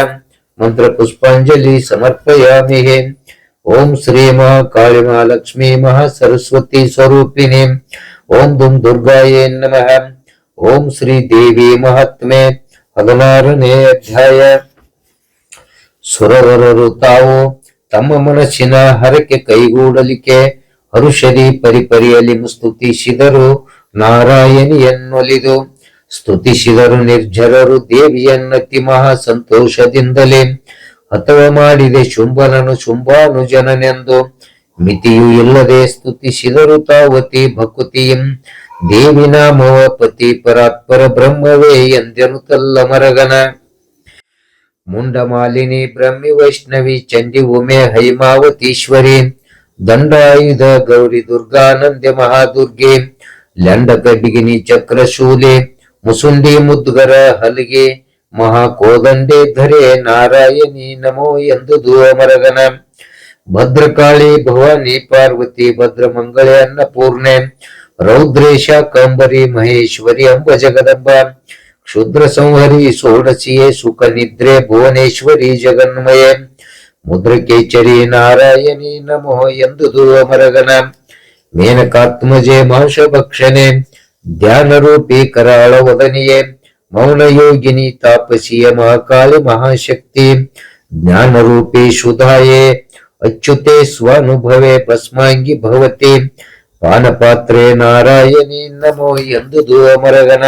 Speaker 1: ಮಂತ್ರ ಪುಷ್ಪಾಂಜಲಿ ಸಮರ್ಪಯಾಮಿ. ಓಂ ಶ್ರೀ ಮಹಾಕಾಳಿ ಮಹಾಲಕ್ಷ್ಮೀ ಮಹಾ ಸರಸ್ವತಿ ಸ್ವರೂಪಿಣಿ. ಓಂ ದುಂ ದುರ್ಗಾಯೇ ನಮಃ. ಓಂ ಶ್ರೀ ದೇವಿ ಮಹಾತ್ಮೆ. 16ನೇ ಅಧ್ಯಾಯ. ಸುರವರರು ತಾವು ತಮ್ಮ ಮನಸ್ಸಿನ ಹರಕೆ ಕೈಗೂಡಲಿಕ್ಕೆ ಹರುಷದಿ ಪರಿಪರಿಯಲ್ಲಿ ಸ್ತುತಿಸಿದರು ನಾರಾಯಣಿಯನ್ನೊಲಿದು. ಸ್ತುತಿಸಿದರು ನಿರ್ಜರರು ದೇವಿಯನ್ನತಿ ಮಹಾ ಸಂತೋಷದಿಂದಲೇ. ಹತವ ಮಾಡಿದೆ ಶುಂಭನನು ಶುಂಭಾನುಜನನೆಂದು ಮಿತಿಯೂ ಇಲ್ಲದೆ ಸ್ತುತಿಸಿದರು ತಾವತಿ ಭಕುತಿಯಂ. ದೇವಿ ನಾಮವ ಪತಿ ಪರಾತ್ಪರ ಬ್ರಹ್ಮವೇ ಎಂದೆನುತಲ್ಲ ಮರಗನ. ಮುಂಡಮಾಲಿನಿ ಬ್ರಹ್ಮಿ ವೈಷ್ಣವಿ ಚಂಡಿ ಉಮೆ ಹೈಮಾವತೀಶ್ವರಿ. ದಂಡಾಯುಧ ಗೌರಿ ದುರ್ಗಾನಂದೆ ಮಹಾದುರ್ಗೆ. ಲಂಡ ಖಡ್ಗಿನಿ ಚಕ್ರಶೂಲೆ ಮುಸುಂಡಿ ಮುದ್ಗರ ಹಲಿಗೆ. ಮಹಾಕೋದಂಡೆ ಧರೆ ನಾರಾಯಣಿ ನಮೋ ಎಂದುದು ಅಮರಗನ. ಭದ್ರಕಾಳಿ ಭವಾನಿ ಪಾರ್ವತಿ ಭದ್ರಮಂಗಳೆ ಅನ್ನಪೂರ್ಣೆ. ರೌದ್ರೇಶ ಕಾಂಬರಿ ಮಹೇಶ್ವರಿ ಅಂಬ ಜಗದಂಬ. ಕ್ಷುದ್ರ ಸಂಹರಿ ಸೋಡಸಿಯೇ ಸುಖ ನಿದ್ರೆ ಭುವನೇಶ್ವರಿ ಜಗನ್ಮಯೇ. ಮುದ್ರಕೇಚರಿ ನಾರಾಯಣಿ ನಮೋ ಎಂದುದು ಅಮರಗನ. ಮೇನಕಾತ್ಮಜೆ ಮಾಂಸಭಕ್ಷಣೆ ಧ್ಯಾನ ರೂಪಿ ಕರಾಳ ವದನಿಯೇ. ಮೌನ ಯೋಗಿನಿ ತಾಪಸಿಯ ಮಹಾಕಾಳಿ ಮಹಾಶಕ್ತಿ. ಜ್ಞಾನ ರೂಪಿ ಸುಧಾಯೇ ಅಚ್ಯುತೆ ಸ್ವಾನುಭವೆ ಭಸ್ಮಾಂಗಿ ಭವತಿ. ಪಾನಪಾತ್ರೆ ನಾರಾಯಣಿ ನಮೋ ಎಂದುದು ಅಮರಗನ.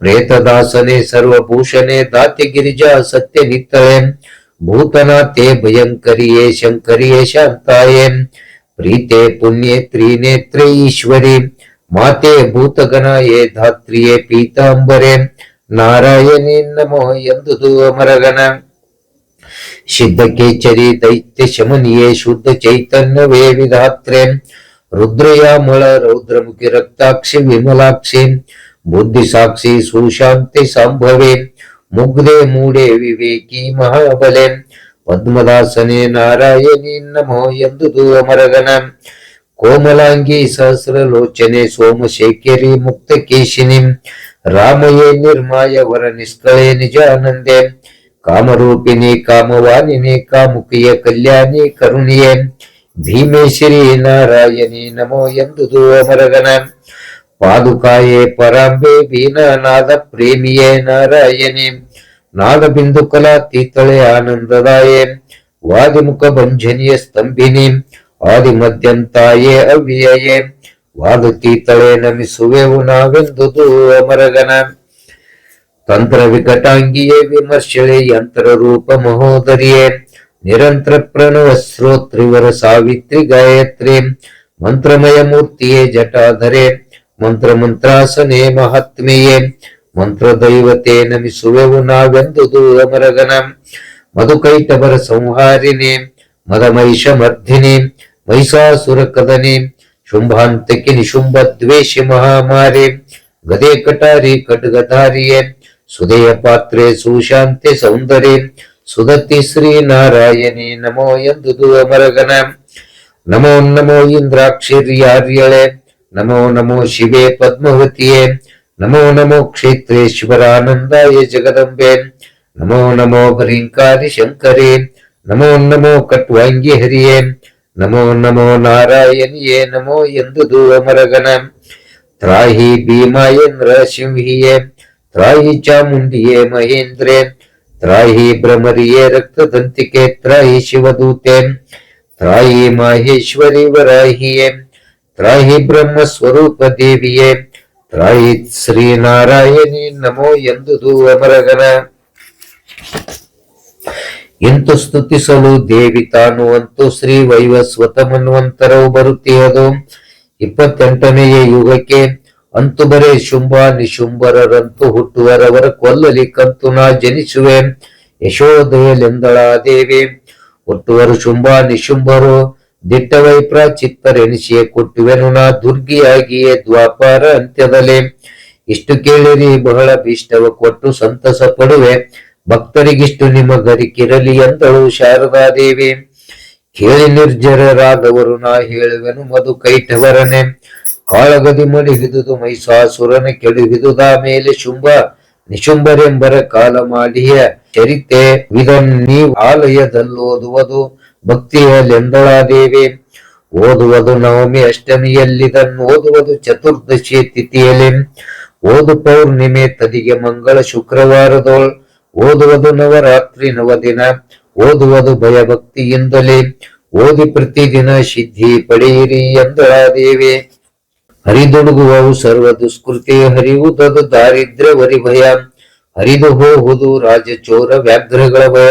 Speaker 1: ಪ್ರೇತದಾಸನೆ ಸರ್ವಭೂಷಣೆ ದಾತಿ ಗಿರಿಜಾ ಸತ್ಯ ನಿತ್ತಳೆ. ಭೂತನಾಥೆ ಭಯಂಕರಿಯೇ ಶಂಕರಿಯೇ ಶಾಂತಾಯೇ. ಪ್ರೀತೆ ಪುಣ್ಯೆ ತ್ರಿನೇತ್ರೆ ಈಶ್ವರಿ. ಮಾತೆ ಭೂತಗಣಯೇ ಧಾತ್ರಿಯೇ ಪೀತಾಂಬರೆ. ನಾರಾಯಣಿ ನಮೋ ಎಂದುದು ಅಮರಗನ. ಸಿದ್ಧಕೇಚರಿ ದೈತ್ಯ ಶಮನಿಯೇ ಶುದ್ಧ ಚೈತನ್ಯವೇ ವಿಧಾತ್ರೆ. ರುದ್ರಯಾಮಳ ರೌದ್ರಮುಖಿ ರಕ್ತಾಕ್ಷಿ ವಿಮಲಾಕ್ಷಿ. ಬುದ್ಧಿ ಸಾಕ್ಷಿ ಸುಶಾಂತಿ ಸಂಭವೆ. ಮುಗ್ಧೆ ಮೂಡೆ ವಿವೇಕಿ ಮಹಾಬಲೆ. ಪದ್ಮದಾಸನೆ ನಾರಾಯಣಿ ನಮೋ ಎಂದುದು ಅಮರಗನ. ಕೋಮಲಾಂಗಿ ಸಹಸ್ರಲೋಚನೆ ಸೋಮಶೇಖರಿ ಮುಕ್ತ ಕೇಶಿನಿ. ರಾಮಯೇ ನಿರ್ಮಾಯ ವರ ನಿಷ್ಕಳೆ ನಿಜಾನಂದೆ. ಕಾಮರೂಪಿಣಿ ಕಾಮವಾನಿನಿ ಕಾಮುಕಿಯ ಕಲ್ಯಾಣಿ ಕರುಣಿಯೇ. ಭೀಮೇಶ್ವರಿ ನಾರಾಯಣಿ ನಮೋ ಎಂದುದು ಅಮರಗನ. ಪಾದುಕಾಯೇ ಪರಾಂಬೆ ವೀಣಾನಾದ ಪ್ರೇಮಿಯೇ ನಾರಾಯಣಿ. ನಾದ ಬಿಂದು ಕಲಾತೀತಳೆ ಆನಂದದಾಯೇ. ವಾದಿಮುಖ ಭಂಜನಿಯ ಸ್ತಂಭಿನಿ. ಆದಿ ಮಧ್ಯಂತಾಯೇ ಅವ್ಯಯೇ. ವಾದುತೀತಳೆ ನಮಿಸುವೆವು ನಾವೆಂದುದು ಅಮರಗನ. ತಂತ್ರ ವಿಕಟಾಂಗಿಯೇ ವಿಮರ್ಶಳೆ ಯಂತ್ರ ರೂಪ ಮಹೋದರಿಯೇ. ನಿರಂತರ ಪ್ರಣವ ಶ್ರೋತ್ರಿವರ ಸಾವಿತ್ರಿ ಗಾಯತ್ರಿ. ಮಂತ್ರಮಯ ಮೂರ್ತಿಯೇ ಜಟಾಧರೆ. ಮಂತ್ರ ಮಂತ್ರಾಸನೆ ಮಹಾತ್ಮೆಯೇ. ಮಂತ್ರ ದೈವತೆ ನಮಿಸುವೆವು ನಾವೆಂದುದು ಅಮರಗನ. ಮಧುಕೈಟವರ ಸಂಹಾರಿಣಿ. ಮದಮಹಿಷ ಮರ್ಧಿನಿ. ಮಹಿಷಾಸುರ ಕದನಿ. ಶುಂಭಾಂತಕಿ ನಿಶುಂಭ ದ್ವೇಷಿ ಮಹಾಮಾರಿ. ಗದೆ ಕಟಾರಿ ಖಡ್ಗಧಾರಿಯೇ. ಸುದಯ ಪಾತ್ರೆ ಸುಶಾಂತಿ ಸೌಂದರ್ಯ. ಸುದತಿ ಶ್ರೀ ನಾರಾಯಣಿ ನಮೋ ಎಂದುದು ಅಮರಗನ. ನಮೋ ನಮೋ ಇಂದ್ರಾಕ್ಷಿರ್ಯಾರ್ಯಳೆ. ನಮೋ ನಮೋ ಶಿವೆ ಪದ್ಮವತಿಯೇ. ನಮೋ ನಮೋ ಕ್ಷೇತ್ರೇಶ್ವರಾನಂದಾಯ ಜಗದಂಬೆ. ನಮೋ ನಮೋ ಭರಿಂಕಾರಿ ಶಂಕರೇ. ನಮೋ ನಮೋ ಕಟ್ವಾಂಗಿ ಹರಿಯೇ. ನಮೋ ನಮೋ ನಾರಾಯಣಿಯೇ ನಮೋ ಎಂದುದು ಅಮರಗನ. ತ್ರಾಹಿ ಭೀಮಾಯೇಂದ್ರ ಸಿಂಹಿಯೇ. ತ್ರಾಹಿ ಚಾಮುಂಡಿಯೇ ಮಹೇಂದ್ರೇ. ತ್ರಾಹಿ ಭ್ರಮರಿಯೇ ರಕ್ತದಂತಿಕೆ. ತ್ರಾಹಿ ಶಿವದೂತೆ. ತ್ರಾಹಿ ಮಾಹೇಶ್ವರಿ ವರಾಹಿಯೇ. ತ್ರಾಹಿ ಬ್ರಹ್ಮ ಸ್ವರೂಪ ದೇವಿಯೇ. ತ್ರಾಹಿ ಶ್ರೀ ನಾರಾಯಣಿ ನಮೋ ಎಂದುದು ಅಮರಗನ. ಇಂತು ಸ್ತುತಿಸಲು ದೇವಿ ತಾನು ಅಂತು ಶ್ರೀ ವೈವಸ್ವತ ಮನ್ವಂತರವು ಬರುತ್ತಿಯದು. 28ನೆಯ ಯುಗಕ್ಕೆ ಅಂತು ಬರೇ ಶುಂಭ ನಿಶುಂಭರರಂತೂ ಹುಟ್ಟುವರವರ ಕೊಲ್ಲಲಿಕ್ಕಂತೂ ನಾ ಜನಿಸುವೆ. ಯಶೋದಯಲೆಂದಳ ದೇವಿ. ಹುಟ್ಟುವರು ಶುಂಭ ನಿಶುಂಭರು ದಿಟ್ಟವೈ ಪ್ರಾಚಿತ್ತರೆನಿಸಿಯೇ ಕೊಟ್ಟುವೆನು ನಾ ದುರ್ಗಿಯಾಗಿಯೇ ದ್ವಾಪಾರ ಅಂತ್ಯದಲ್ಲಿ. ಇಷ್ಟು ಕೇಳಿರಿ ಬಹಳ ಭೀಷ್ಟವ ಕೊಟ್ಟು ಸಂತಸ ಪಡುವೆ. ಭಕ್ತರಿಗಿಷ್ಟು ನಿಮಗರಿಕಿರಲಿ ಎಂದಳು ಶಾರದಾದೇವಿ. ಕೇಳಿ ನಿರ್ಜರರಾದವರು ನಾ ಹೇಳುವೆನು ಮಧು ಕೈಟವರನೆ. ಕಾಳಗದಿ ಮಡಿ ಹಿದುದು ಮಹಿಷಾಸುರನ ಕೆಡು ಹಿದುದ ಮೇಲೆ ಶುಂಭ ನಿಶುಂಬರೆಂಬರ ಕಾಲ ಮಾಡಿಯ ಚರಿತೆ ಇದನ್ನು ನೀವು ಆಲಯದಲ್ಲೋದುವುದು ಭಕ್ತಿಯಲ್ಲೆಂದಳಾದೇವಿ. ಓದುವುದು ನವಮಿ ಅಷ್ಟಮಿಯಲ್ಲಿದನ್ನು ಓದುವುದು ಚತುರ್ದಶಿ ತಿಥಿಯಲ್ಲಿ, ಓದು ಪೌರ್ಣಿಮೆ ತದಿಗೆ ಮಂಗಳ ಶುಕ್ರವಾರದೋಳ್, ಓದುವುದು ನವರಾತ್ರಿ ನವದಿನ, ಓದುವುದು ಭಯಭಕ್ತಿಯಿಂದಲೇ, ಓದಿ ಪ್ರತಿದಿನ ಸಿದ್ಧಿ ಪಡೆಯಿರಿ ಎಂದಳಾದೇವಿ. ಹರಿದೊಡಗುವವು ಸರ್ವ ದುಷ್ಕೃತಿ, ಹರಿಯುವುದದು ದಾರಿದ್ರ್ಯ ವರಿ ಭಯ, ಹರಿದು ಹೋಗುವುದು ರಾಜಚೋರ ವ್ಯಾಘ್ರಗಳ ಭಯ,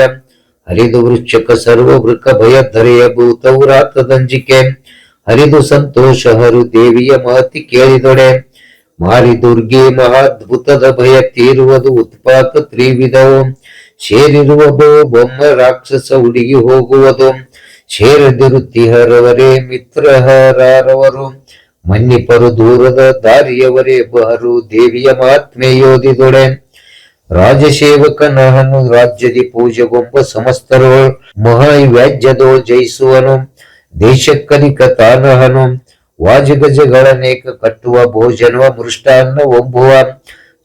Speaker 1: ಹರಿದು ವೃಕ್ಷಕ ಸರ್ವ ವೃಕ ಭಯ ಧರೆಯ ಭೂತೌರಾತದಂಜಿಕೆ, ಹರಿದು ಸಂತೋಷ ಹರು ದೇವಿಯ ಮಹತಿ ಕೇಳಿದೊಡೆ, ಮಾರಿ ದುರ್ಗೆ ಮಹಾದ್ಭುತದ ಭಯ ತೀರುವುದು ಉತ್ಪಾತ ತ್ರಿವಿಧವು, ಸೇರಿರುವ ಬೊಮ್ಮ ರಾಕ್ಷಸ ಹುಡುಗಿ ಹೋಗುವುದು, ಸೇರದಿರುತ್ತಿಹರವರೇ ಮಿತ್ರಹರವರು, ಮನ್ನಿಪರು ದೂರದ ದಾರಿಯವರೇ ಬಹರು ದೇವಿಯ ಮಹಾತ್ಮೆ ಯೋಧಿದೊಡೆ, ರಾಜಸೇವಕನಹನು ರಾಜ್ಯದಿ ಪೂಜೆಗೊಂಬ ಸಮಸ್ತರು, ಮಹಾವ್ಯಾಜ್ಯದೋ ಜಯಿಸುವನು ದೇಶಕ್ಕನಿಕ ತಾನಹನು, ವಾಜಗಜಗಳನೇಕ ಕಟ್ಟುವ ಭೋಜನವ ಮೃಷ್ಟಾನ್ನ ಒಂಬುವ,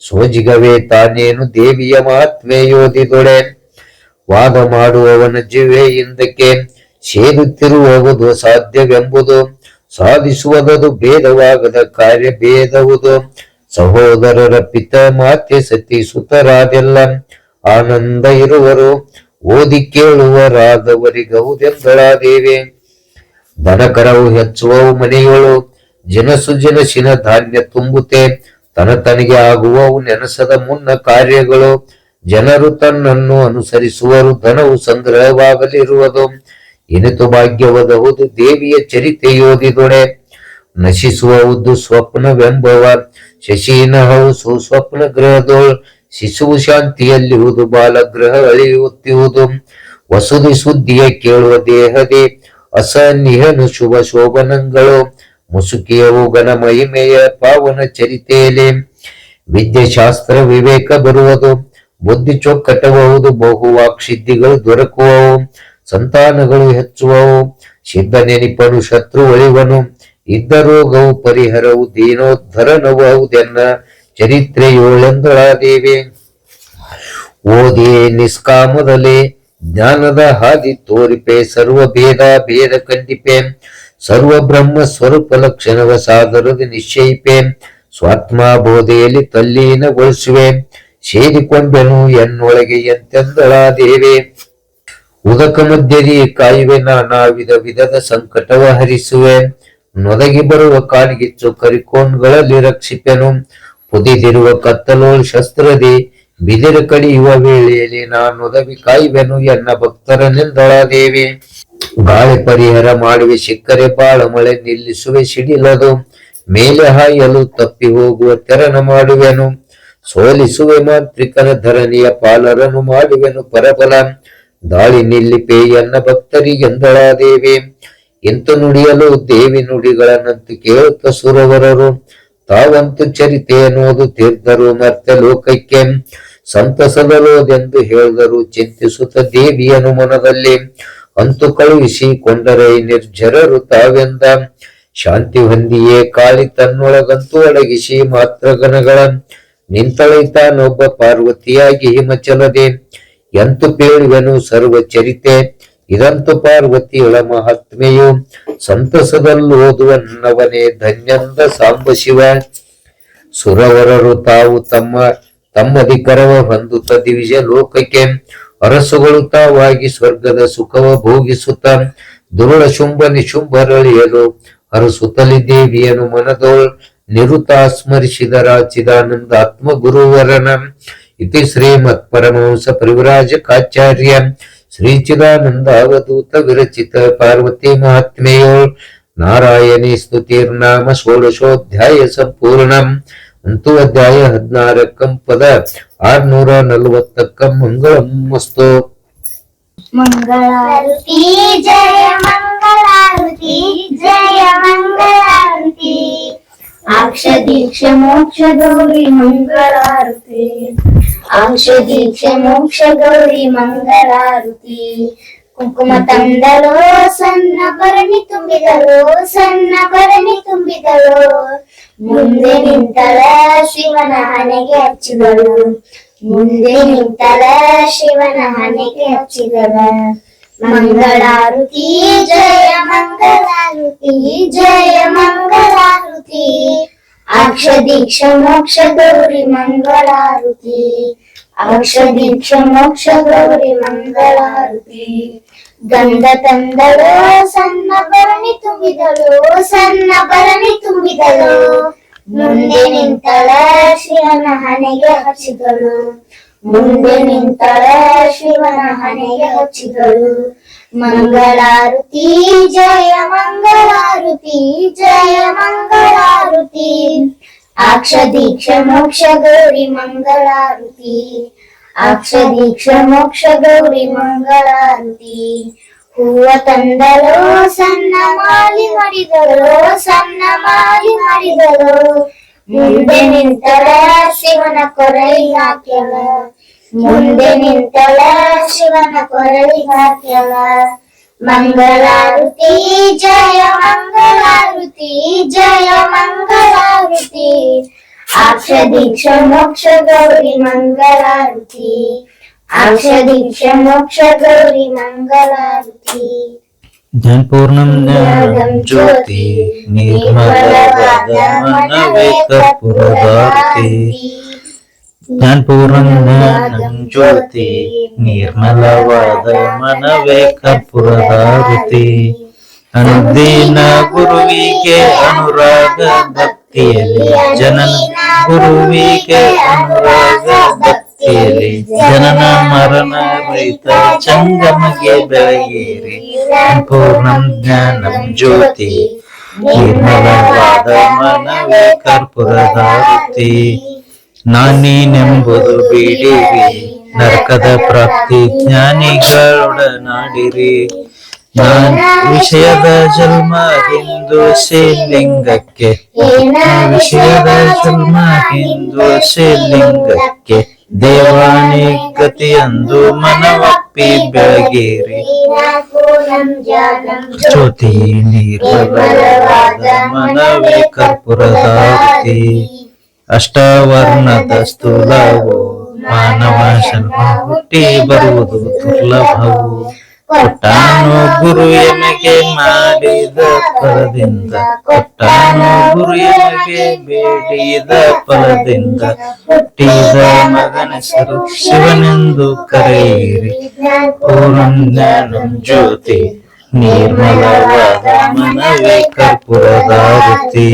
Speaker 1: ಸೋಜಿಗವೇ ತಾನೇನು ದೇವಿಯ ಮಹಾತ್ಮೆ ಯೋಧಿದೊಡೆ, ವಾದ ಮಾಡುವವನ ಜಿವೆ ಹಿಂದಕ್ಕೆ ಸೇರುತ್ತಿರುವುದು ಸಾಧ್ಯವೆಂಬುದು, ಸಾಧಿಸುವುದದು ಭೇದವಾಗದ ಕಾರ್ಯ ಭೇದವುದು, ಸಹೋದರರ ಪಿತ ಮಾತೆ ಸತಿ ಸುತರಾದೆಲ್ಲ ಆನಂದ ಇರುವರು, ಓದಿ ಕೇಳುವರಾದವರಿಗವುದೆಂದಳಾದೇವಿ. ದನಕರವು ಹೆಚ್ಚುವವು ಮನೆಯೊಳು, ಜನಸು ಜನಸಿನ ಧಾನ್ಯ ತುಂಬುತ್ತೆ, ತನಗೆ ಆಗುವವು ನೆನಸದ ಮುನ್ನ ಕಾರ್ಯಗಳು, ಜನರು ತನ್ನನ್ನು ಅನುಸರಿಸುವರು, ಧನವು ಸಂಗ್ರಹವಾಗಲಿರುವುದು, ಇನಿತು ಭಾಗ್ಯವದಹುದು ದೇವಿಯ ಚರಿತೆಯೋದಿದೊಡೆ, ನಶಿಸುವುದು ಸ್ವಪ್ನವೆಂಬವ ಶಶಿನಹವು ಸುಸ್ವಪ್ನ ಗ್ರಹದೋಳ್, ಶಿಶುವು ಶಾಂತಿಯಲ್ಲಿರುವುದು ಬಾಲಗ್ರಹ ಅಳಿಯುತ್ತಿರುವುದು, ವಸುದಿ ಸುದ್ದಿಯ ಕೇಳುವ ದೇಹದೇ ಅಸನ್ನಿಹನು ಶುಭ ಶೋಭನಗಳು, ಮುಸುಕಿಯವು ಘನ ಮಹಿಮೆಯ ಪಾವನ ಚರಿತೆಯಲ್ಲಿ, ವಿದ್ಯಾಶಾಸ್ತ್ರ ವಿವೇಕ ಬರುವುದು, ಬುದ್ಧಿ ಚೊಕ್ಕಟಬಹುದು, ಬಹುವಾಕ್ಸಿದ್ಧಿಗಳು ದೊರಕುವವು, ಸಂತಾನಗಳು ಹೆಚ್ಚುವವು, ಸಿದ್ಧ ನೆನಿಪನು ಶತ್ರು ಒಳಿವನು, ಇದ್ದ ರೋಗವು ಪರಿಹರವು ದೀನೋದ್ಧರನವುದೆನ್ನ ಚರಿತ್ರೆಯೋಳೆಂದಳಾದೇವಿ. ಓದಿ ನಿಷ್ಕಾಮದಲೇ ಜ್ಞಾನದ ಹಾದಿ ತೋರಿಪೆ, ಸರ್ವ ಭೇದ ಭೇದ ಖಂಡಿಪೆ, ಸರ್ವ ಬ್ರಹ್ಮ ಸ್ವರೂಪ ಲಕ್ಷಣವ ಸಾದರದ ನಿಶ್ಚಯಿಪೆ, ಸ್ವಾತ್ಮ ಬೋಧೆಯಲ್ಲಿ ತಲ್ಲೀನಗೊಳಿಸುವೆ, ಸೇರಿಕೊಂಡೆನು ಎನ್ನೊಳಗೆ ಎಂತೆಂದಳಾದೇವಿ. ಉದಕ ಮಧ್ಯದಿ ಕಾಯುವೆ ನಾನಾ ವಿಧ ವಿಧದ ಸಂಕಟವ ಹರಿಸುವೆ, ನೊದಗಿ ಬರುವ ಕಾಡ್ಗಿಚ್ಚು ಕರಿಕೋನ್ಗಳಲ್ಲಿ ರಕ್ಷಿಪೆನು, ಪುದಿದಿರುವ ಕತ್ತಲೋಳ್ ಶಸ್ತ್ರದಿ ಬಿದಿರ ಕಡಿಯುವ ವೇಳೆಯಲ್ಲಿ ನಾನೊದವಿ ಕಾಯುವೆನು ಎನ್ನ ಭಕ್ತರನೆಂದಳಾದೇವಿ. ಗಾಳಿ ಪರಿಹಾರ ಮಾಡುವೆ ಸಿಕ್ಕರೆ ಬಾಳ ಮಳೆ ನಿಲ್ಲಿಸುವೆ ಸಿಡಿಲದು, ಮೇಲೆ ಹಾಯಲು ತಪ್ಪಿ ಹೋಗುವ ತೆರನ ಮಾಡುವೆನು, ಸೋಲಿಸುವೆ ಮಾಂತ್ರಿಕನ ಧರಣಿಯ ಪಾಲರನು ಮಾಡುವೆನು ಪರಬಲ, ದಾಳಿ ನಿಲ್ಲಿಪೆ ಎನ್ನ ಭಕ್ತರಿಗೆಂದಳಾದೇವಿ. ಇಂತು ನುಡಿಯಲು ದೇವಿ ನುಡಿಗಳನ್ನಂತೂ ಕೇಳುತ್ತ ಸುರವರರು, ತಾವಂತು ಚರಿತೆಯನ್ನು ಓದುತ್ತಿದ್ದರು ಮರ್ತ್ಯ ಲೋಕಕ್ಕೆ, ಸಂತಸದಲೋದೆಂದು ಹೇಳಿದರು ಚಿಂತಿಸುತ್ತ ದೇವಿಯನು ಮನದಲ್ಲಿ, ಅಂತು ಕಳುಹಿಸಿಕೊಂಡರೆ ನಿರ್ಜರರು ತಾವೆಂದ, ಶಾಂತಿ ಹೊಂದಿಯೇ ಕಾಳಿ ತನ್ನೊಳಗಂತೂ ಅಡಗಿಸಿ ಮಾತ್ರಗಣಗಳ, ನಿಂತಳೈತಾನೊಬ್ಬ ಪಾರ್ವತಿಯಾಗಿ ಹಿಮಚಲದೆ, ಎಂತು ಪೇಳುವೆನು ಸರ್ವ ಚರಿತೆ, ಇದಂತು ಪಾರ್ವತಿಯಳ ಮಹಾತ್ಮೆಯು, ಸಂತಸದಲ್ಲೋದುವನ್ನವನೇ ಧನ್ಯಂದ ಸಾಂಬ ಶಿವ. ಸುರವರರು ತಾವು ತಮ್ಮಧಿಕರವ ಹೊಂದುತ್ತ ದಿವಿಜ ಲೋಕಕ್ಕೆ, ಅರಸುಗಳು ತಾವಾಗಿ ಸ್ವರ್ಗದ ಸುಖವ ಭೋಗಿಸುತ್ತ, ದುರುಳ ಶುಂಭ ನಿಶುಂಭರಳಿಯಲು ಹರಸುತ್ತಲಿ ದೇವಿಯನು ಮನದೋಳ್, ನಿರುತ ಸ್ಮರಿಸಿದರಾಚಿದಾನಂದ ಆತ್ಮ ಗುರುವರನ. ಇತಿ ಶ್ರೀಮತ್ ಪರಮಹಂಸ ಪರಿವ್ರಾಜಕಾಚಾರ್ಯ ಶ್ರೀ ಚಿದಾನಂದ ಅವಧೂತ ವಿರಚಿತ ಪಾರ್ವತಿ ಮಹಾತ್ಮೆಯೋಳ್ ನಾರಾಯಣಿ ಸ್ತುತಿರ್ನಾಮ ಷೋಡಶೋಧ್ಯಾಯ ಸಂಪೂರ್ಣಂ. ಅಂತೂ ಅಧ್ಯಾಯ 16 ಪದ 640 ಮಂಗಳಂ ಮಸ್ತು.
Speaker 2: ಮಂಗಳಾರತಿ ಜಯ ಮಂಗಳಾರತಿ ಜಯ ಮಂಗಳಾರತಿ, ಆಕ್ಷ ದೀಕ್ಷೆ ಮೋಕ್ಷ ಗೌರಿ ಮಂಗಳಾರತಿ, ಆಕ್ಷ ದೀಕ್ಷೆ ಮೋಕ್ಷ ಗೌರಿ ಮಂಗಳಾರತಿ. ಕುಂಕುಮ ತಂದಲೋ ಸಣ್ಣ ಭರಣಿ ತುಂಬಿದಲೋ, ಸಣ್ಣ ಭರಣಿ ತುಂಬಿದಲೋ, ಮುಂದೆ ನಿಂತಳ ಶಿವನ ಹಣೆಗೆ ಹಚ್ಚಿದಳು. ಮುಂದೆ ನಿಂತಳ ಶಿವನ ಹಣೆಗೆ ಹಚ್ಚಿದಳ. ಮಂಗಳಾರುತಿ ಜಯ ಮಂಗಳಾರುತಿ ಜಯ ಮಂಗಳಾರುತಿ. ಅಕ್ಷ ದೀಕ್ಷ ಮೋಕ್ಷ ಗೌರಿ ಮಂಗಳಾರುತಿ. ಅಕ್ಷ ದೀಕ್ಷ ಮೋಕ್ಷ ಗೌರಿ ಮಂಗಳಾರುತಿ. ಗಂಧ ತಂದಳು ಸಣ್ಣ ಭರಣಿ ತುಂಬಿದಳು. ಸಣ್ಣ ಭರಣಿ ತುಂಬಿದಳು. ಮುಂದೆ ನಿಂತಳ ಶಿವನ ಹಣೆಗೆ ಹಚ್ಚಿದಳು. ಮುಂದೆ ನಿಂತಳ ಶಿವನ ಹಣೆಗೆ ಹಚ್ಚಿದಳು. ಮಂಗಳಾರುತಿ ಜಯ ಮಂಗಳಾರುತಿ ಜಯ ಮಂಗಳಾರುತಿ. ಅಕ್ಷ ದೀಕ್ಷ ಮೋಕ್ಷ ಗೌರಿ ಮಂಗಳಾರುತಿ. ಅಕ್ಷ ದೀಕ್ಷ ಮೋಕ್ಷ ಗೌರಿ ಮಂಗಳಾರುತಿ. ಹೂವ ತಂದಳು ಸಣ್ಣ ಮಾಲಿ ಮಾಡಿದಳು. ಸಣ್ಣ ಮಾಲಿ ಮಾಡಿದಳು. ಮುಂದೆ ನಿಂತಳ ಶಿವನ ಕೊರಳಿಗೆ ಹಾಕ್ಯಳ. ಮುಂದೆ ನಿಂತಳ ಶಿವನ ಕೊರಳಿಗೆ ಹಾಕ್ಯಳ. ಮಂಗಳಾರುತಿ ಜಯ ಮಂಗಳಾರುತಿ ಜಯ ಮಂಗಳಾರುತಿ. ಅಕ್ಷ ದೀಕ್ಷ ಮೋಕ್ಷ ಗೌರಿ ಮಂಗಳಾರುತಿ. ಅಕ್ಷ ದೀಕ್ಷ ಮೋಕ್ಷ ಗೌರಿ ಮಂಗಳಾರುತಿ.
Speaker 3: ಜ್ಞಾನಪೂರ್ಣಂ ಜ್ಞಾನಂ ಜ್ಯೋತಿ ನಿರ್ಮಲವಾದ ಮನವೇ ಕರ್ಪೂರದಾರತಿ. ಜ್ಞಾನಪೂರ್ಣಂ ಜ್ಞಾನಂ ಜ್ಯೋತಿ ನಿರ್ಮಲವಾದ ಮನವೇ ಕರ್ಪೂರದಾರತಿ. ಅನುದಿನ ಗುರುವಿಗೆ ಅನುರಾಗ ಭಕ್ತಿಯಲ್ಲಿ ಜನನ ಗುರುವಿಗೆ ಅನುರಾಗ ಭಕ್ತಿಯಲ್ಲಿ ಜನನ ಮರಣ ರಹಿತ ಸಂಗಮಗೆ ಬೆಳಗೇರಿ. ಪೂರ್ಣಂ ಜ್ಞಾನಂ ಜ್ಯೋತಿ ನಿರ್ಮಲವಾದ ಮನವೇ ಕರ್ಪೂರದಾರತಿ. ನಾನೀನೆಂಬುದು ಬಿಡಿರಿ ನರಕದ ಪ್ರಾಪ್ತಿ ಜ್ಞಾನಿಗಳೊಡನಾಡಿರಿ. ವಿಷಯದ ಜನ್ಮ ಹಿಂದೂ ಶ್ರೀಲಿಂಗಕ್ಕೆ. ವಿಷಯದ ಜನ್ಮ ಹಿಂದೂ ಶ್ರೀಲಿಂಗಕ್ಕೆ. ದೇವಾನಿ ಗತಿಯಂದು ಮನವಪ್ಪಿ ಬೆಳಗೇರಿ. ಜ್ಯೋತಿ ನಿರ್ಮಲವಾದ ಮನವೇ ಕರ್ಪೂರದಾರತಿ. ಅಷ್ಟವರ್ಣದ ಸ್ಥೂಲವು ಮಾನವ ಜನ್ಮ ಹುಟ್ಟಿ ಬರುವುದು ದುರ್ಲಭವು. ಕೊಟ್ಟಾನು ಗುರು ಎಮಗೆ ಮಾಡಿದ ಫಲದಿಂದ. ಕೊಟ್ಟಾನು ಗುರು ಎಮಗೆ ಬೇಡಿದ ಫಲದಿಂದ. ಹುಟ್ಟಿದ ಮಗನೆಸರು ಶಿವನೆಂದು ಕರೆಯಿರಿ. ಪೂರ್ಣಂ ಜ್ಞಾನಂ ಜ್ಯೋತಿ ನಿರ್ಮಲವಾದ ಮನವೇ ಕರ್ಪೂರದಾರತಿ.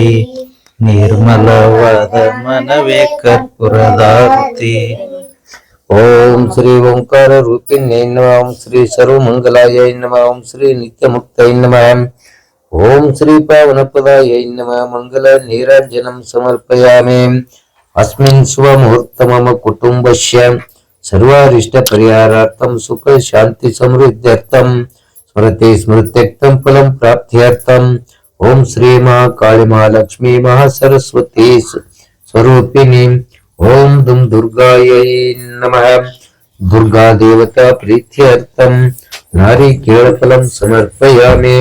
Speaker 3: ನಿರ್ಮಲವಾದ ಮನವೇ ಕರ್ಪೂರದಾರತಿ.
Speaker 1: ಓಂ ಶ್ರೀ ಓಂಕಾರ ರೂಪಿಣ್ಯೈ ನಮಃ. ಓಂ ಶ್ರೀ ಸರ್ವಮಂಗಲಾಯ ನಮಃ. ಓಂ ಶ್ರೀ ನಿತ್ಯಮುಕ್ತೈ ನಮಃ. ಓಂ ಶ್ರೀ ಪಾವನಪದಾಯ ನಮಃ. ಮಂಗಲ ನೀರಾಂಜನಂ ಸಮರ್ಪಯಾಮಿ. ಅಸ್ಮಿನ್ ಸ್ವಮುಹೂರ್ತ ಮಮ ಕುಟುಂಬಸ್ಯ ಸರ್ವಾರಿಷ್ಟ ಪರಿಹಾರಾರ್ಥಂ ಸುಖ ಶಾಂತಿ ಸಮೃದ್ಧ್ಯರ್ಥಂ ಸ್ಮೃತಿ ಸ್ಮೃತ್ಯಕ್ತಂ ಫಲಂ ಪ್ರಾಪ್ತ್ಯರ್ಥಂ. ಓಂ ಶ್ರೀ ಮಹಾಕಾಳಿ ಮಹಾಲಕ್ಷ್ಮೀ ಮಹಾಸರಸ್ವತಿ ಸ್ವರೂಪಿಣಿ. ಓಂ ದುಂ ದುರ್ಗಾಯೈ ನಮಃ. ದುರ್ಗಾ ದೇವತಾ ಪ್ರೀತ್ಯರ್ಥಂ ನಾರಿಕೇಳಫಲಂ ಸಮರ್ಪಯಾಮಿ.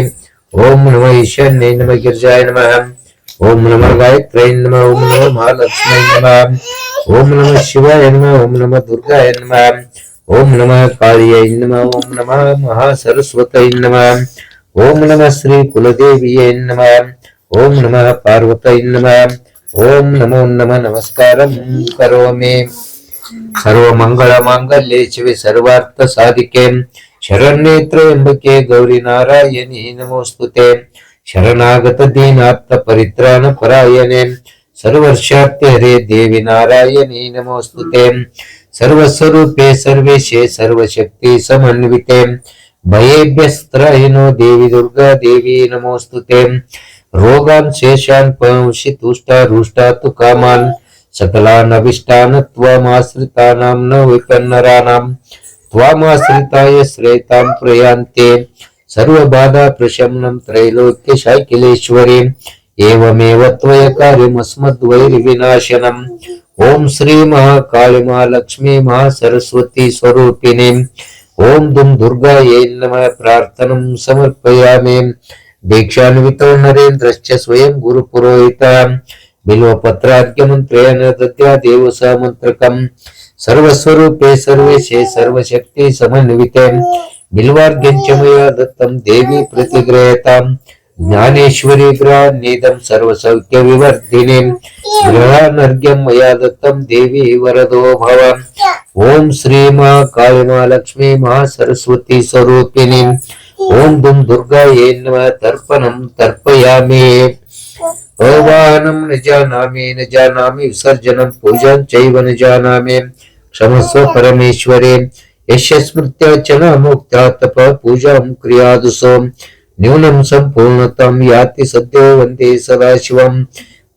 Speaker 1: ಓಂ ನಮಃ ಈಶಾನ್ಯೈ ನಮಃ ಗಿರಿಜಾಯ ನಮಃ. ಓಂ ನಮಃ ಗಾಯತ್ರ್ಯೈ ನಮಃ. ಓಂ ನಮಃ ಮಹಾಲಕ್ಷ್ಮೀ ನಮಃ. ಓಂ ನಮಃ ಶಿವಾಯ ನಮಃ. ಓಂ ನಮಃ ದುರ್ಗಾಯ ನಮಃ. ಓಂ ನಮಃ ಕಾಳಿಯೈ ನಮಃ. ಓಂ ನಮಃ ಮಹಾಸರಸ್ವತೈ ನಮಃ. ಓಂ ನಮಃ ಶ್ರೀ ಕುಲದೇವಿಯೈ ನಮಃ. ಓಂ ನಮಃ ಪಾರ್ವತೈ ನಮಃ. ಓಂ ನಮೋ ನಮಃ. ನಮಸ್ಕಾರಂ ಕರೋಮಿ. ಸರ್ವಮಂಗಳ ಮಾಂಗಲ್ಯೆ ಶಿವೆ ಸರ್ವಾರ್ಥ ಸಾಧಿಕೆ ಶರಣ್ಯೇ ತ್ರ್ಯಂಬಕೆ ಗೌರಿ ನಾರಾಯಣಿ ನಮೋಸ್ತುತೆ. ಶರಣಾಗತ ದೀನಾರ್ಥ ಪರಿತ್ರಾಣ ಪರಾಯಣೆ ಸರ್ವರ್ಷಾರ್ಥಿ ಹರೇ ದೇವಿ ನಾರಾಯಣಿ ನಮೋಸ್ತುತೆ. ಸರ್ವಸ್ವರೂಪೆ ಸರ್ವೇಶೇ ಸರ್ವಶಕ್ತಿ ಸಮನ್ವಿತೆ ಭಯೇಭ್ಯಸ್ತ್ರಾಹಿನೋ ದೇವಿ ದುರ್ಗಾ ದೇವಿ ನಮೋಸ್ತುತೆ. ರೋಗಾನ್ ಶೇಷಾನ್ ಪಂಸಿ ತುಷ್ಟಾರುಷ್ಟಾತು ಕಾಮಾನ್ ಸಕಲಾನ್ ಅಭಿಷ್ಟಾನ್ ತ್ವಮಾಶ್ರಿತಾನಾಂ ನ ವಿಪನ್ನರಾನಾಂ ತ್ವಮಾಶ್ರಿತಾಯ ಶ್ರೇತಾಂ ಪ್ರಯಾಂತೆ. ಸರ್ವಬಾಧಾ ಪ್ರಶಮನಂ ತ್ರೈಲೋಕ್ಯ ಶಾಕಿಲೇಶ್ವರಿ ಏವಮೇವ ತ್ವಯ ಕಾರ್ಯಮಸ್ಮದ್ವೈರಿ ವಿನಾಶನಂ. ಓಂ ಶ್ರೀ ಮಹಾಕಾಳಿ ಮಹಾಲಕ್ಷ್ಮೀ ಮಹಾಸರಸ್ವತಿ ಸ್ವರೂಪಿಣಿ. ಓಂ ದುಂ ದುರ್ಗಾಯೈ ನಮಃ. ಪ್ರಾರ್ಥನಂ ಸಮರ್ಪಯಾಮಿ. ದೀಕ್ಷಾನ್ವಿತೋ ನರೇಂದ್ರಶ್ಚ ಸ್ವಯಂ ಗುರು ಪುರೋಹಿತ बिल्वपत्रार्घ्यमन्त्रेण दत्त्वा देवसामन्त्रकम् सर्वस्वरूपे सर्वेशे सर्वशक्ति समन्विते बिल्वार्घ्यं च मया दत्तं देवी प्रतिगृह्यताम् ज्ञानेश्वरी गृहान्निदं सर्वसौख्यविवर्धिनीं गृहानर्घ्यं मया दत्तं देवी वरदो भव। ओम श्री मां काली मां लक्ष्मी मां सरस्वती स्वरूपिणी ओम दुम दुर्गायै नमः तर्पणं तर्पयामि। आवाहनं न जानामि विसर्जनं पूजां चैव न जानामि क्षमस्व परमेश्वरे यस्य स्मृत्या च न मुक्ता तप पूजां क्रियादुसो न्यूनं सम्पूर्णतां याति सद्यो वन्दे सदाशिवं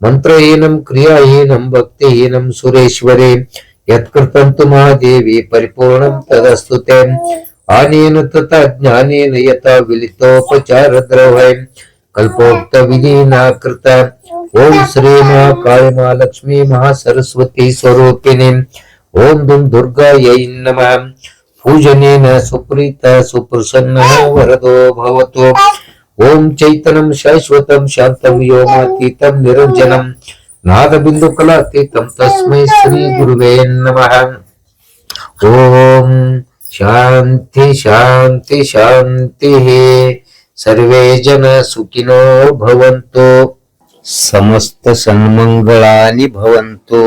Speaker 1: मन्त्रहीनं क्रियाहीनं भक्तिहीनं सुरेश्वरे यत्कृतं तु महादेवी परिपूर्णं तदस्तु ते आनेन तथा ज्ञानेन यथा विलितोपचारद्रवै कल्पोक्त विधिना कृत। ओम श्री मां काली मां लक्ष्मी महासरस्वती स्वरूपिणी ओम दुम दुर्गायै नमः। पूजनेन सुप्रीता सुप्रसन्नः वरदो भवतु। ओम चैतन्यं शाश्वतं शान्तं व्योमातीतं निरञ्जनं नादबिन्दुकलातीतं तस्मै श्री गुरुवे नमः। ओम शांति शांति शांतिः। सर्वे जन सुखिनो भवन्तु। समस्त सन्मंगलानि भवन्तु।